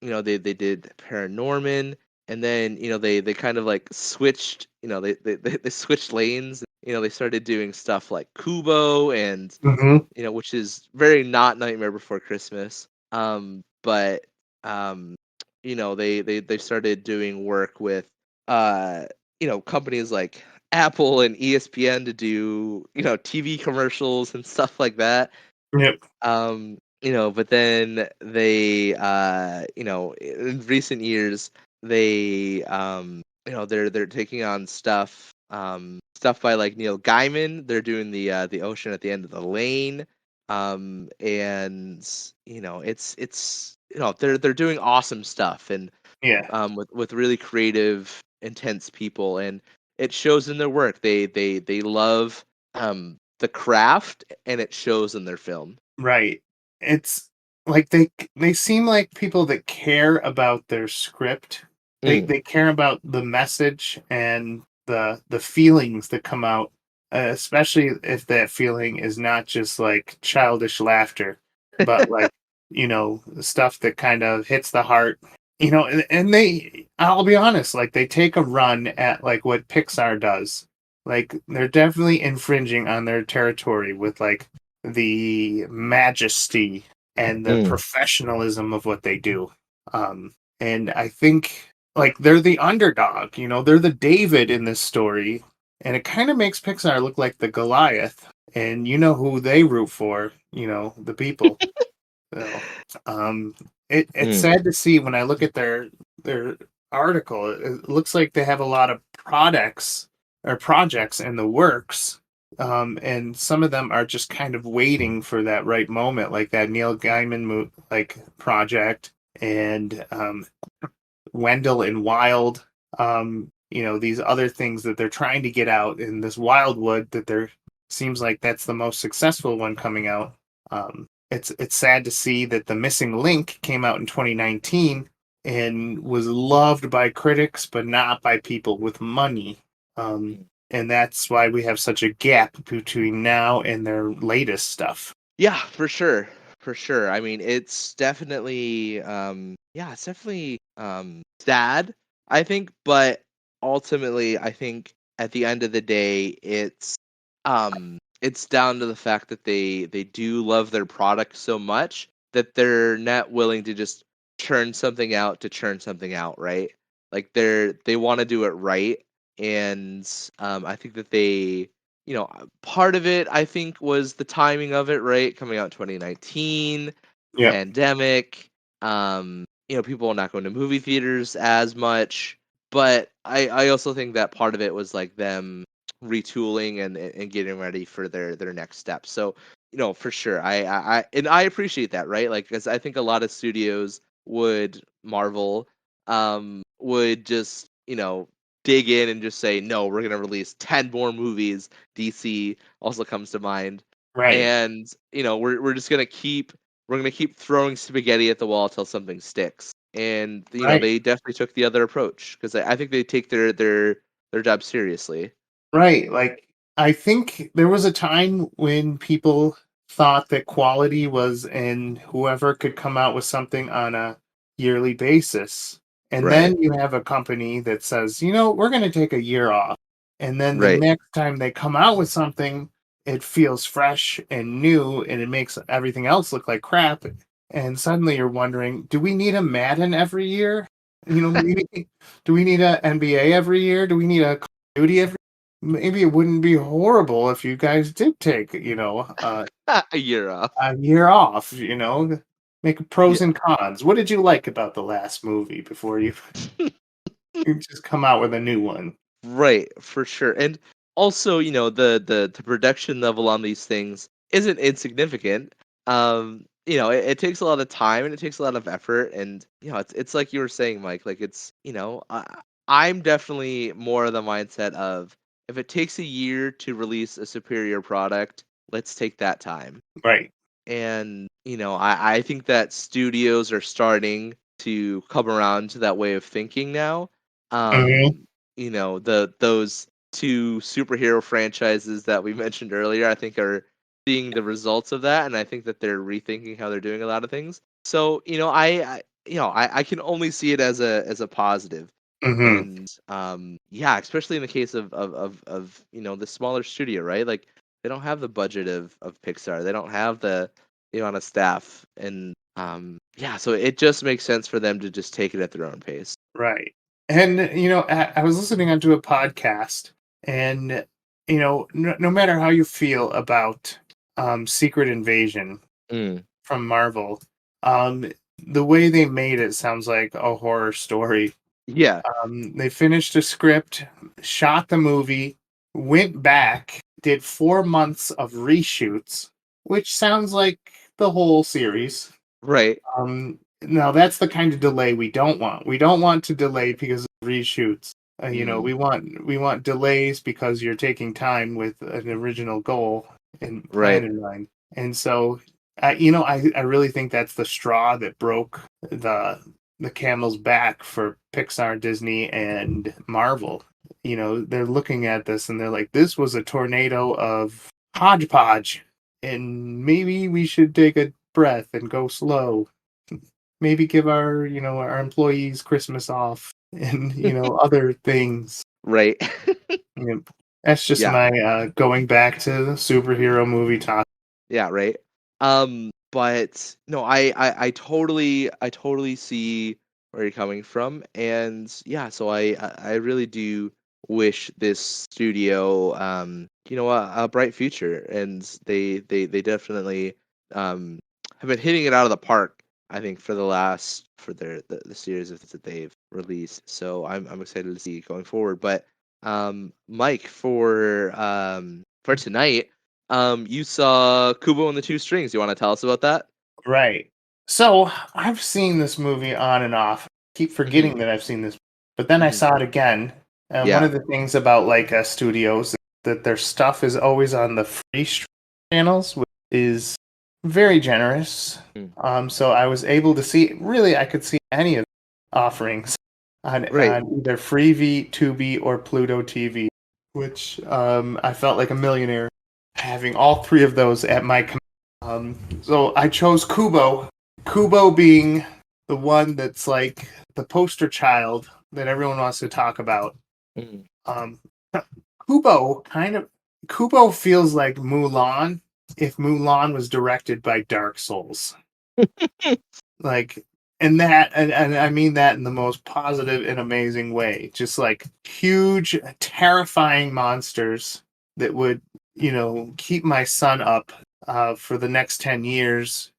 they did Paranorman, and then they kind of like switched, they switched lanes. They started doing stuff like Kubo, and Hmm. which is very not Nightmare Before Christmas. But they started doing work with companies like Apple and ESPN to do TV commercials and stuff like that. Yep. But then they in recent years, they they're taking on stuff by like Neil Gaiman. They're doing the ocean at the end of the lane. And it's they're doing awesome stuff, and Yeah. with really creative, intense people, and it shows in their work. They love the craft, and it shows in their film. Right. It's like they seem like people that care about their script. Mm. They care about the message and the feelings that come out, especially if that feeling is not just like childish laughter, but like stuff that kind of hits the heart. And I'll be honest, like they take a run at like what Pixar does. Like they're definitely infringing on their territory with like the majesty and the Mm. professionalism of what they do. And I think like they're the underdog, they're the David in this story, and it kind of makes Pixar look like the Goliath. And you know who they root for, the people. So, um, it's Mm. sad to see when I look at their article. It looks like they have a lot of products or projects in the works, and some of them are just kind of waiting for that right moment, like that Neil Gaiman like project, and Wendell and Wild. These other things that they're trying to get out in this Wildwood that there seems like that's the most successful one coming out. it's sad to see that The Missing Link came out in 2019 and was loved by critics, but not by people with money. And that's why we have such a gap between now and their latest stuff. Yeah, for sure. For sure. I mean, it's definitely yeah, it's definitely sad, I think, but ultimately I think at the end of the day it's down to the fact that they do love their product so much that they're not willing to just churn something out to churn something out, right? Like they want to do it right, and I think that they, part of it I think was the timing of it, right? Coming out 2019, Yep. pandemic, people not going to movie theaters as much, but I also think that part of it was like them retooling and getting ready for their next step. So, for sure, I appreciate that, right? Like, because I think a lot of studios would Marvel would just dig in and just say, no, we're gonna release 10 more movies. DC also comes to mind, Right. and we're just gonna keep throwing spaghetti at the wall till something sticks. And Right. they definitely took the other approach because I think they take their job seriously. Right. Like, I think there was a time when people thought that quality was in whoever could come out with something on a yearly basis. And Right. then you have a company that says, we're going to take a year off. And then the Right. next time they come out with something, it feels fresh and new and it makes everything else look like crap. And suddenly you're wondering, do we need a Madden every year? Maybe, do we need a NBA every year? Do we need a Call of Duty every maybe it wouldn't be horrible if you guys did take, A year off. a year off, make Yeah. pros and cons. What did you like about the last movie before you just come out with a new one? Right, for sure. And also, the production level on these things isn't insignificant. It takes a lot of time and it takes a lot of effort, and it's like you were saying, Mike, like I'm definitely more of the mindset of, if it takes a year to release a superior product, let's take that time. Right. And I think that studios are starting to come around to that way of thinking now. Mhm. The those two superhero franchises that we mentioned earlier, I think, are seeing the results of that, and I think that they're rethinking how they're doing a lot of things. So I can only see it as a positive. Mhm. And yeah, especially in the case of the smaller studio, right? Like, they don't have the budget of Pixar. They don't have the amount of staff, and yeah, so it just makes sense for them to just take it at their own pace. Right. And I was listening onto a podcast, and no matter how you feel about Secret Invasion Mm, from Marvel, um the way they made it sounds like a horror story. yeah, They finished a script, shot the movie, went back, did 4 months of reshoots, which sounds like the whole series. right. Now that's the kind of delay we don't want. We don't want to delay because of reshoots. Mm, We want delays because you're taking time with an original goal and plan right. in mind. And so, I really think that's the straw that broke the camel's back for Pixar, Disney, and Marvel. They're looking at this and they're like, this was a tornado of hodgepodge, and maybe we should take a breath and go slow. Maybe give our employees Christmas off and other things. Right. You know, that's just Yeah. my going back to the superhero movie talk. Yeah, right. But no, I totally see where you're coming from, and yeah, so I really do wish this studio, a bright future, and they definitely um have been hitting it out of the park, I think, for the series of that they've released. So I'm excited to see going forward. But Mike, for tonight, you saw Kubo and the Two Strings. You want to tell us about that? Right. So I've seen this movie on and off. Keep Hmm. forgetting that I've seen this, but then I Hmm. saw it again. And one Yeah. of the things about Laika Studios is that their stuff is always on the channels, which is very generous. Mm. So I was able to see, really, I could see any of the offerings Right. on either Freevee, Tubi, or Pluto TV, which I felt like a millionaire having all three of those at my command. So I chose Kubo. Kubo being the one that's like the poster child that everyone wants to talk about. Mm. Um, Kubo feels like Mulan if Mulan was directed by Dark Souls. Like, and I mean that in the most positive and amazing way. Just like huge, terrifying monsters that would, keep my son up for the next 10 years.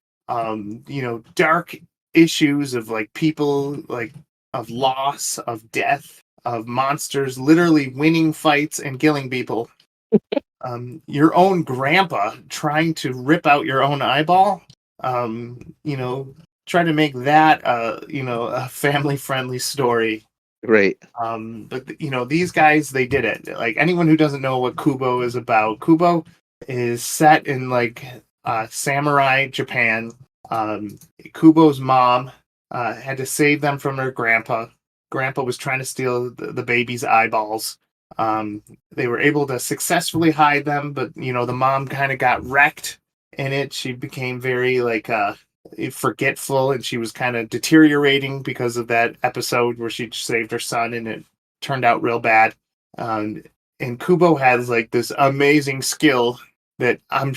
Dark issues of like people, like of loss, of death, of monsters literally winning fights and killing people. Your own grandpa trying to rip out your own eyeball. Um, you know, try to make that a family friendly story. Great. But these guys, they did it. Like anyone who doesn't know what Kubo is about, Kubo is set in like samurai Japan. Kubo's mom had to save them from her grandpa. Grandpa was trying to steal the baby's eyeballs. They were able to successfully hide them, but the mom kind of got wrecked in it. She became very like forgetful, and she was kind of deteriorating because of that episode where she saved her son, and it turned out real bad. Um, and Kubo has like this amazing skill that I'm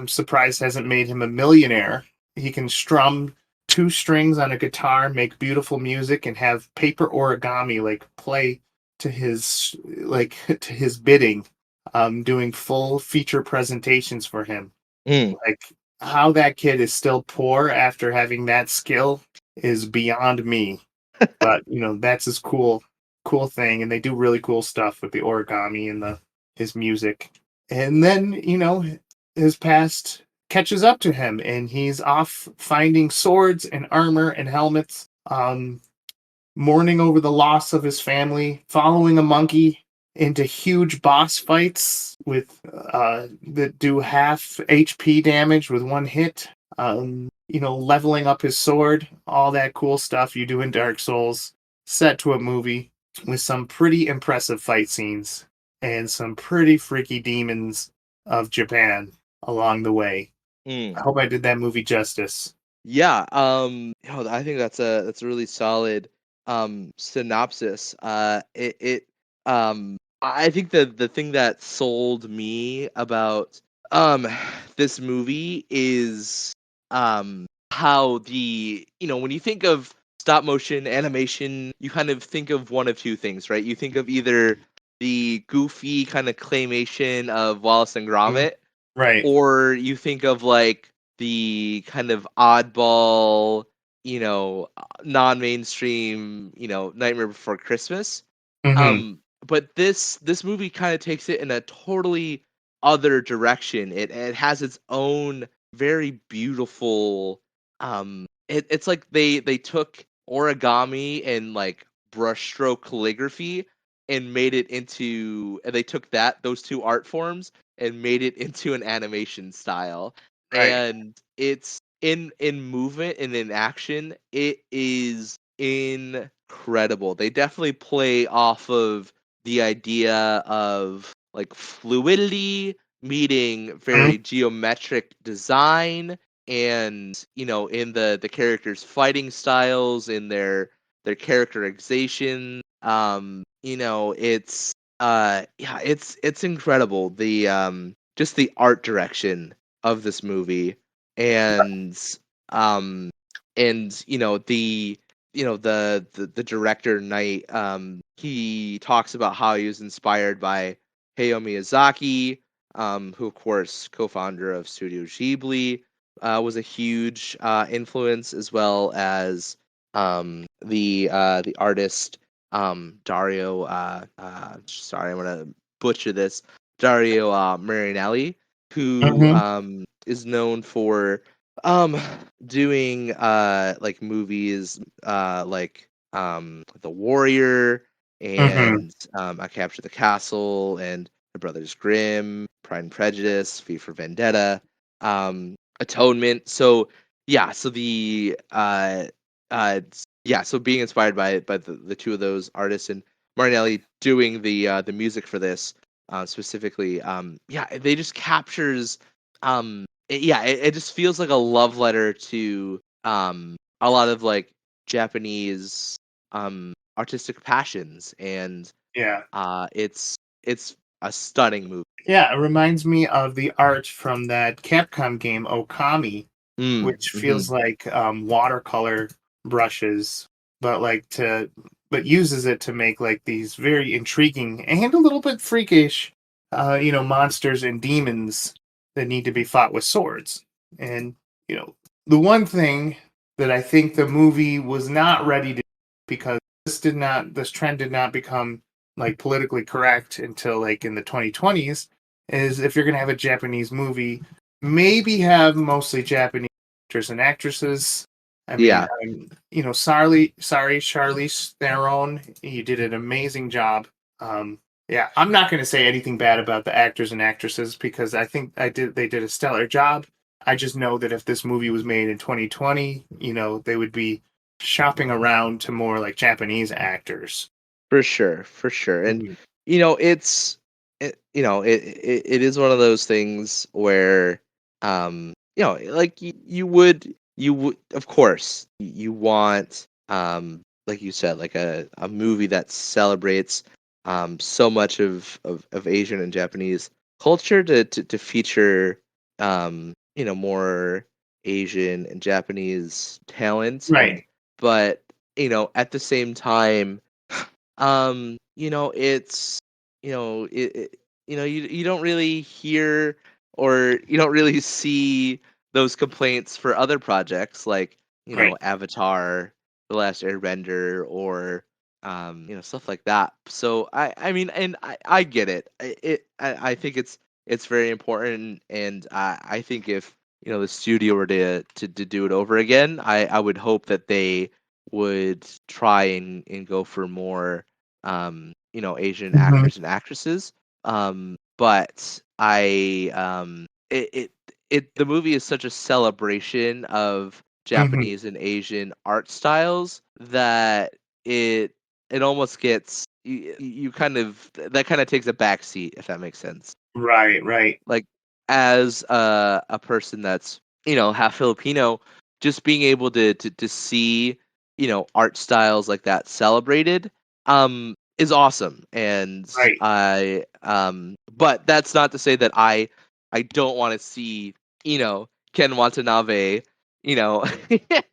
surprised hasn't made him a millionaire. He can strum two strings on a guitar, make beautiful music, and have paper origami like play to his to his bidding. Doing full feature presentations for him. Mm. Like how that kid is still poor after having that skill is beyond me. But that's his cool thing, and they do really cool stuff with the origami and the his music. And then his past catches up to him, and he's off finding swords and armor and helmets, mourning over the loss of his family, following a monkey into huge boss fights with that do half HP damage with one hit. Leveling up his sword, all that cool stuff you do in Dark Souls, set to a movie with some pretty impressive fight scenes and some pretty freaky demons of Japan along the way. I Mm. hope I did that movie justice. Yeah, I think that's a really solid synopsis. I think the thing that sold me about um this movie is how when you think of stop motion animation, you kind of think of one of two things, right? You think of either the goofy kind of claymation of Wallace and Mhm. Gromit, Right. or you think of like the kind of oddball, non-mainstream, Nightmare Before Christmas. Hmm. But this movie kind of takes it in a totally other direction. It has its own very beautiful. It's like they took origami and like brushstroke calligraphy and made it into. And they took those two art forms and made it into an animation style. Right. And it's in movement and in action, it is incredible. They definitely play off of the idea of like fluidity meeting Mhm. very geometric design, and in the characters fighting styles, in their characterization. It's yeah, it's incredible, the just the art direction of this movie. And um the director Knight, he talks about how he was inspired by Hayao Miyazaki, who of course co-founder of Studio Ghibli, was a huge influence, as well as the artist Dario. Sorry, I'm gonna butcher this. Dario Marinelli, who Mhm. is known for um doing like movies like The Warrior, Mhm. and I Capture the Castle, and The Brothers Grimm, Pride and Prejudice, V for Vendetta. Um Atonement. So yeah, so the yeah, so being inspired by the two of those artists and Marinelli doing the music for this specifically, yeah, they just captures it just feels like a love letter to a lot of like Japanese artistic passions, and Yeah. it's a stunning movie. Yeah, it reminds me of the art from that Capcom game Okami, which Mm-hmm. feels like watercolor brushes, but but uses it to make like these very intriguing and a little bit freakish, monsters and demons that need to be fought with swords. And you know, the one thing that I think the movie was not ready to, because this trend did not become like politically correct until like in the 2020s, is if you're going to have a Japanese movie, maybe have mostly Japanese actors and actresses. I mean, Yeah, sorry, Charlize Theron, you did an amazing job. Yeah, I'm not going to say anything bad about the actors and actresses because I think they did a stellar job. I just know that if this movie was made in 2020, they would be shopping around to more like Japanese actors. for sure, for sure. And Mhm. it's it is one of those things where like you would of course you want like you said, like a movie that celebrates so much of Asian and Japanese culture to feature more Asian and Japanese talent, and Right, but at the same time, it's you don't really hear, or you don't really see those complaints for other projects like right. Avatar, The Last Airbender, or stuff like that. So I mean, and I get it. I think it's very important, and I think if the studio were to do it over again, I would hope that they would try and go for more Asian Mhm, actors and actresses. But the movie is such a celebration of mhm. Japanese and Asian art styles that it it almost gets you kind of that kind of takes a back seat, if that makes sense. Right, right, Like, as a person that's half Filipino, just being able to see art styles like that celebrated is awesome. And right. I but that's not to say that I don't want to see Ken Watanabe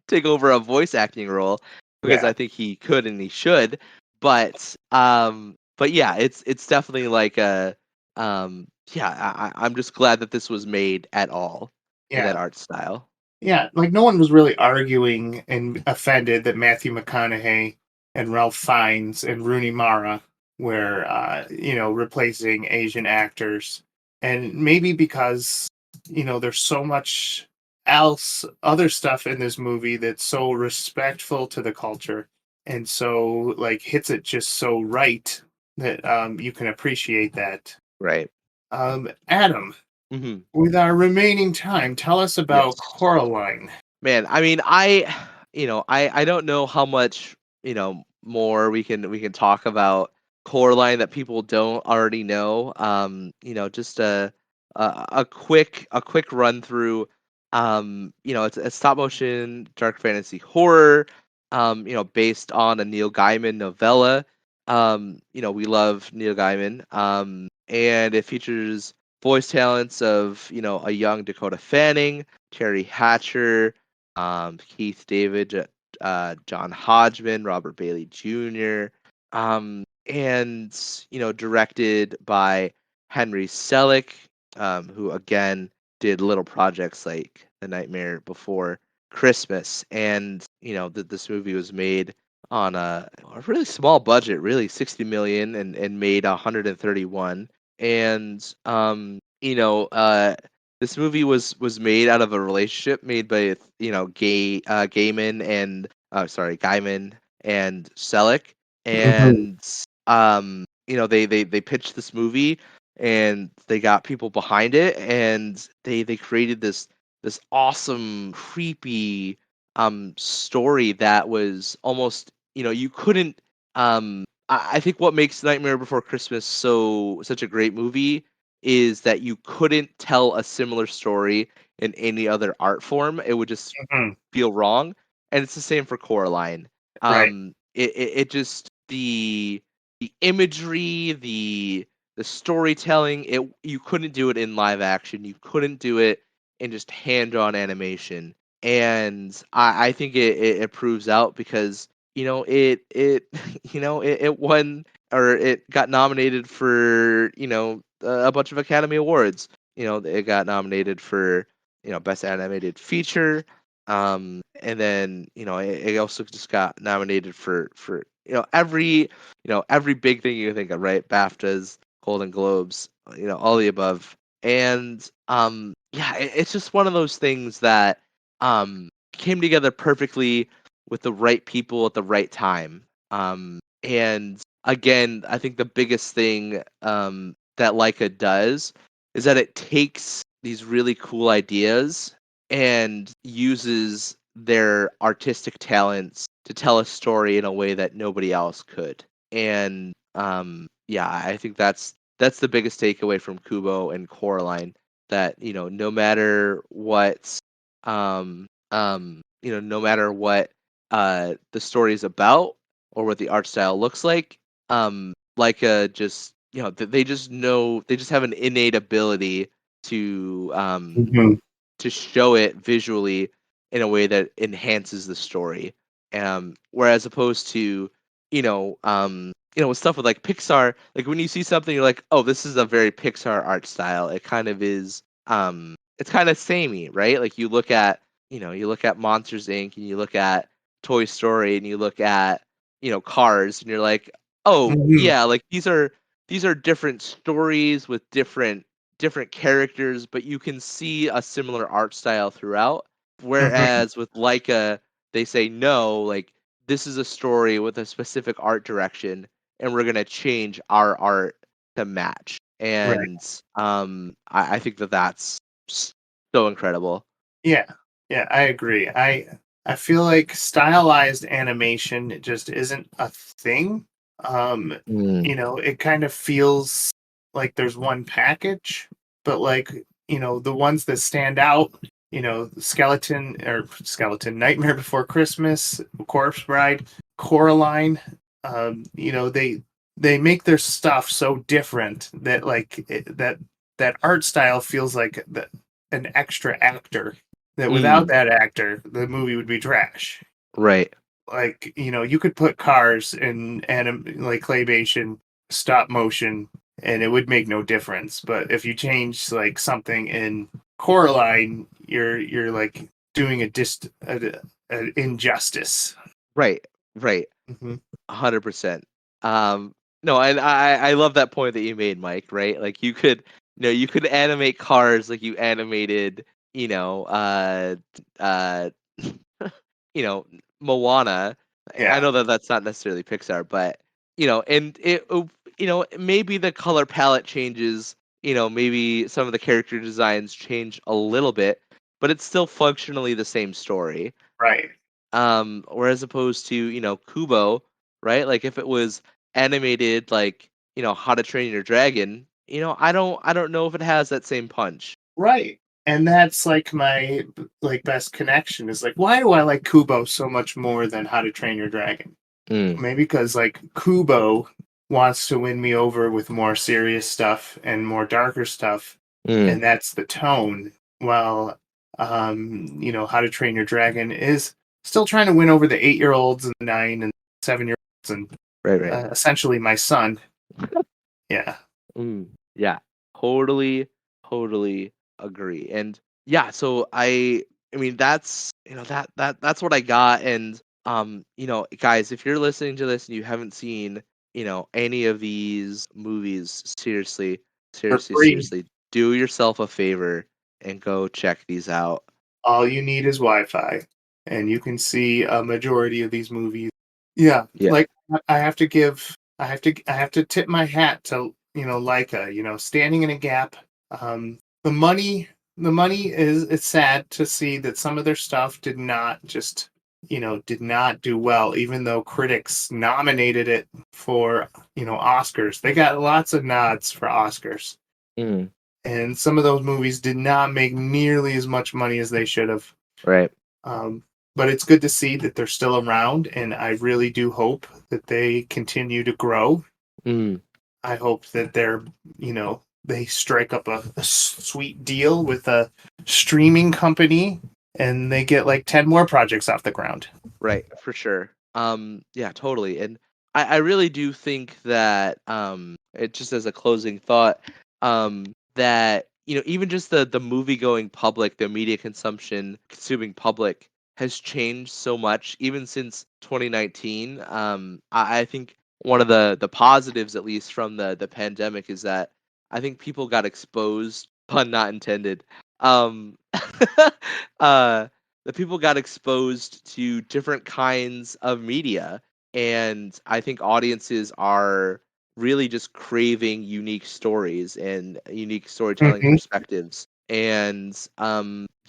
take over a voice acting role, because Yeah, I think he could and he should. But yeah, it's definitely like a yeah, I'm just glad that this was made at all in that yeah, art style. yeah. Like no one was really arguing and offended that Matthew McConaughey and Ralph Fiennes and Rooney Mara were, replacing Asian actors, and maybe because there's so much other stuff in this movie that's so respectful to the culture and so like hits it just so right that you can appreciate that. Right. Adam, Hmm. with our remaining time, tell us about Yes. Coraline. Man, I mean, I don't know how much more we can talk about Coraline that people don't already know. Just a quick run through. It's a stop motion dark fantasy horror. Based on a Neil Gaiman novella. We love Neil Gaiman. And it features voice talents of a young Dakota Fanning, Terry Hatcher, Keith David, John Hodgman, Robert Bailey Jr., and directed by Henry Selick, who again did little projects like The Nightmare Before Christmas. And this movie was made on a really small budget, really 60 million, and made 131. And this movie was made out of a relationship made by Gaiman and Selick. Mhm. And they pitched this movie, and they got people behind it, and they created this this awesome, creepy story that was almost, you couldn't I think what makes Nightmare Before Christmas such a great movie is that you couldn't tell a similar story in any other art form. It would just Mhm. feel wrong. And it's the same for Coraline. Right. It just the imagery, the storytelling, you couldn't do it in live action. You couldn't do it in just hand-drawn animation. And I think it proves out because it it won, or it got nominated for a bunch of Academy Awards. It got nominated for best animated feature, and then it also just got nominated for every big thing you can think of, right? BAFTAs, Golden Globes, all the above. And yeah, it's just one of those things that came together perfectly with the right people at the right time. And again, I think the biggest thing that Leica does is that it takes these really cool ideas and uses their artistic talents to tell a story in a way that nobody else could. And yeah, I think that's the biggest takeaway from Kubo and Coraline, that no matter what no matter what the story is about or what the art style looks like, Leica just they just know, they just have an innate ability to Mhm. to show it visually in a way that enhances the story. Whereas opposed to, with stuff with like Pixar, like when you see something, you're like, oh, this is a very Pixar art style. It kind of is. It's kind of samey, right? Like you look at Monsters Inc. and you look at Toy Story and you look at Cars, and you're like, oh Mhm. yeah, like these are different stories with different characters, but you can see a similar art style throughout. Mhm. Whereas with Leica, they say no, like this is a story with a specific art direction, and we're gonna change our art to match. Right. And I think that that's so incredible. Yeah. Yeah, I agree. I feel like stylized animation just isn't a thing. Um, Mm. it kind of feels like there's one package, but like, the ones that stand out, Skeleton, Nightmare Before Christmas, Corpse Bride, Coraline, they make their stuff so different that that art style feels like an extra actor, that without Mm. that actor, the movie would be trash. Right. Like, you could put cars in like claymation, stop motion, and it would make no difference. But if you change like something in Coraline, you're like doing a injustice. Right. Right. Mhm. 100%. No, and I love that point that you made, Mike, right? Like you could animate cars like you animated, uh you know, Moana. I Yeah. know that that's not necessarily Pixar, but and maybe the color palette changes, maybe some of the character designs change a little bit, but it's still functionally the same story. Right. Whereas opposed to, Kubo, right? Like if it was animated like, How to Train Your Dragon, I don't know if it has that same punch. Right. And that's like my like best connection is like, why do I like Kubo so much more than How to Train Your Dragon? Mm, Maybe because like Kubo wants to win me over with more serious stuff and more darker stuff, mm, and that's the tone. While How to Train Your Dragon is still trying to win over the 8-year olds and the 9 and 7-year olds and right, right. essentially my son. Yeah. Yeah, totally, totally agree. And yeah, so I mean that's that's what I got. And guys, if you're listening to this and you haven't seen, any of these movies, seriously, For seriously, free. seriously, do yourself a favor and go check these out. All you need is Wi-Fi, and you can see a majority of these movies. Yeah, Yeah. like I have to tip my hat to Leica. Standing in a gap. The money the money is it's sad to see that some of their stuff did not do well, even though critics nominated it for, Oscars. They got lots of nods for Oscars. Mm, And some of those movies did not make nearly as much money as they should have. right. Um, but it's good to see that they're still around, and I really do hope that they continue to grow. Mm, I hope that they strike up a sweet deal with a streaming company and they get like 10 more projects off the ground. right, for sure. Yeah, totally. And I really do think that it just as a closing thought, that even just the movie going public, the media consumption consuming public has changed so much even since 2019. I think one of the positives, at least from the pandemic, is that I think people got exposed, pun not intended. Um, uh, the people got exposed to different kinds of media, and I think audiences are really just craving unique stories and unique storytelling Hmm. perspectives. And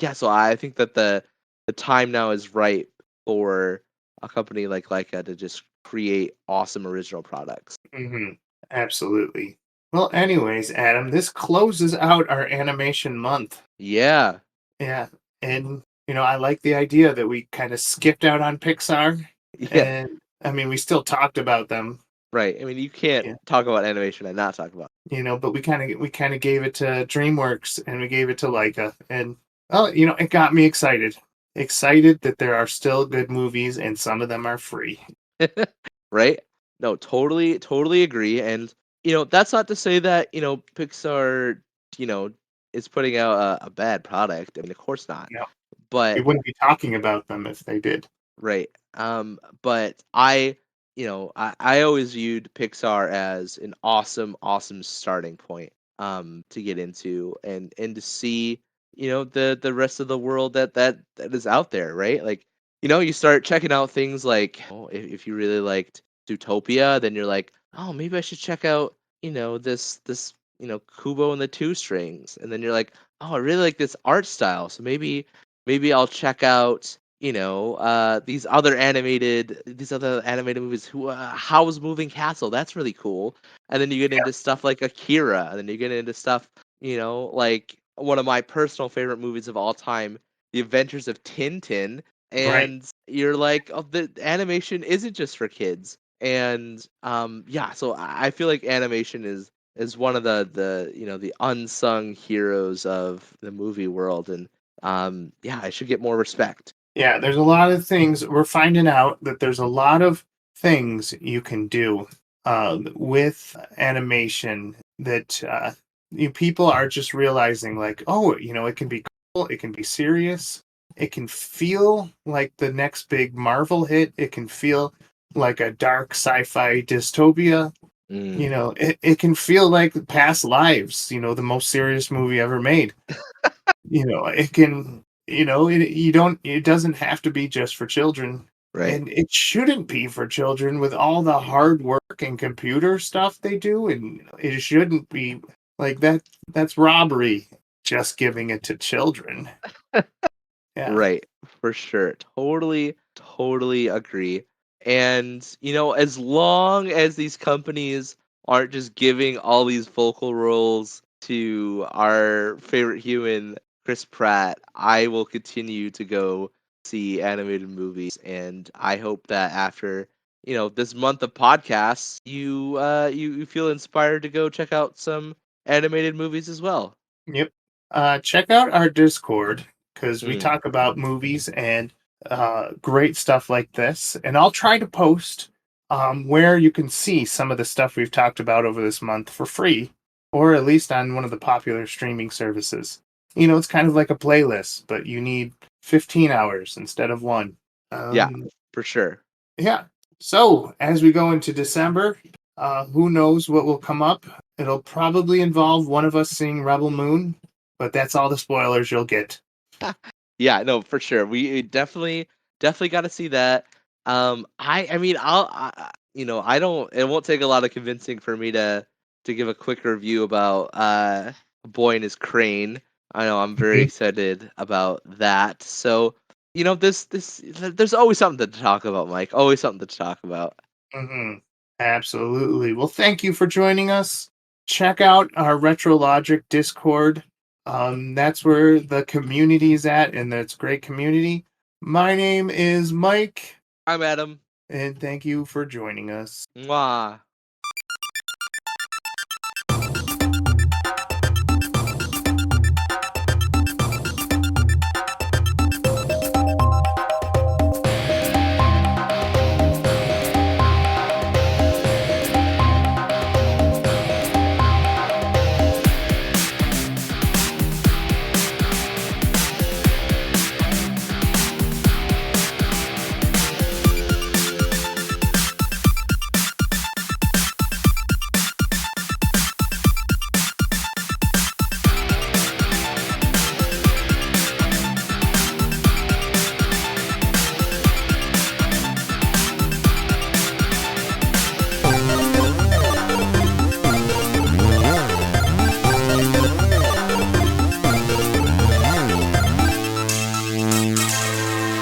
yeah, so I think that the time now is right for a company like Leica to just create awesome original products. Hmm. Absolutely. Well, anyways, Adam, this closes out our animation month. Yeah. Yeah. And, I like the idea that we kind of skipped out on Pixar. Yeah. And I mean, we still talked about them, Right. I mean, you can't yeah, talk about animation and not talk about. but we kind of gave it to DreamWorks and we gave it to Leica. And, oh, it got me excited. Excited that there are still good movies and some of them are free. Right? No, totally, totally agree. And that's not to say that Pixar, you know, is putting out a bad product. I mean, of course not. No, we But wouldn't be talking about them if they did. right. But I always viewed Pixar as an awesome, awesome starting point to get into and to see, the rest of the world that is out there, right? Like, you start checking out things like, oh, if you really liked Zootopia, then you're like, oh, maybe I should check out, this Kubo and the Two Strings. And then you're like, oh, I really like this art style. So maybe I'll check out, these other animated movies. Howl's Moving Castle? That's really cool. And then you get into stuff like Akira, and then you get into stuff, like one of my personal favorite movies of all time, The Adventures of Tintin. Right. And you're like, oh, the animation isn't just for kids. And yeah, so I feel like animation is one of the unsung heroes of the movie world. And yeah, I should get more respect. Yeah, there's a lot of things. We're finding out that there's a lot of things you can do with animation that people are just realizing, like, oh, it can be cool, it can be serious, it can feel like the next big Marvel hit, it can feel like a dark sci-fi dystopia. Mm. It can feel like Past Lives, the most serious movie ever made. It can, it doesn't have to be just for children. Right. And it shouldn't be for children with all the hard work and computer stuff they do. And it shouldn't be like that. That's robbery, just giving it to children. Yeah. Right, for sure. Totally, totally agree. And, as long as these companies aren't just giving all these vocal roles to our favorite human, Chris Pratt, I will continue to go see animated movies. And I hope that after, this month of podcasts, you feel inspired to go check out some animated movies as well. Yep. Check out our Discord because we Mm, talk about movies and great stuff like this. And I'll try to post where you can see some of the stuff we've talked about over this month for free, or at least on one of the popular streaming services. It's kind of like a playlist, but you need 15 hours instead of one. yeah, Um, for sure. yeah. So as we go into December, who knows what will come up? It'll probably involve one of us seeing Rebel Moon, but that's all the spoilers you'll get. Yeah, no, for sure. We definitely got to see that. I mean, I don't. It won't take a lot of convincing for me to give a quick review about A Boy and His Crane. I know I'm very excited about that. So, there's always something to talk about, Mike. Always something to talk about. Mm-hmm. Absolutely. Well, thank you for joining us. Check out our Retrologic Discord. That's where the community is at, and that's a great community. My name is Mike, I'm Adam. and thank you for joining us. Mwah.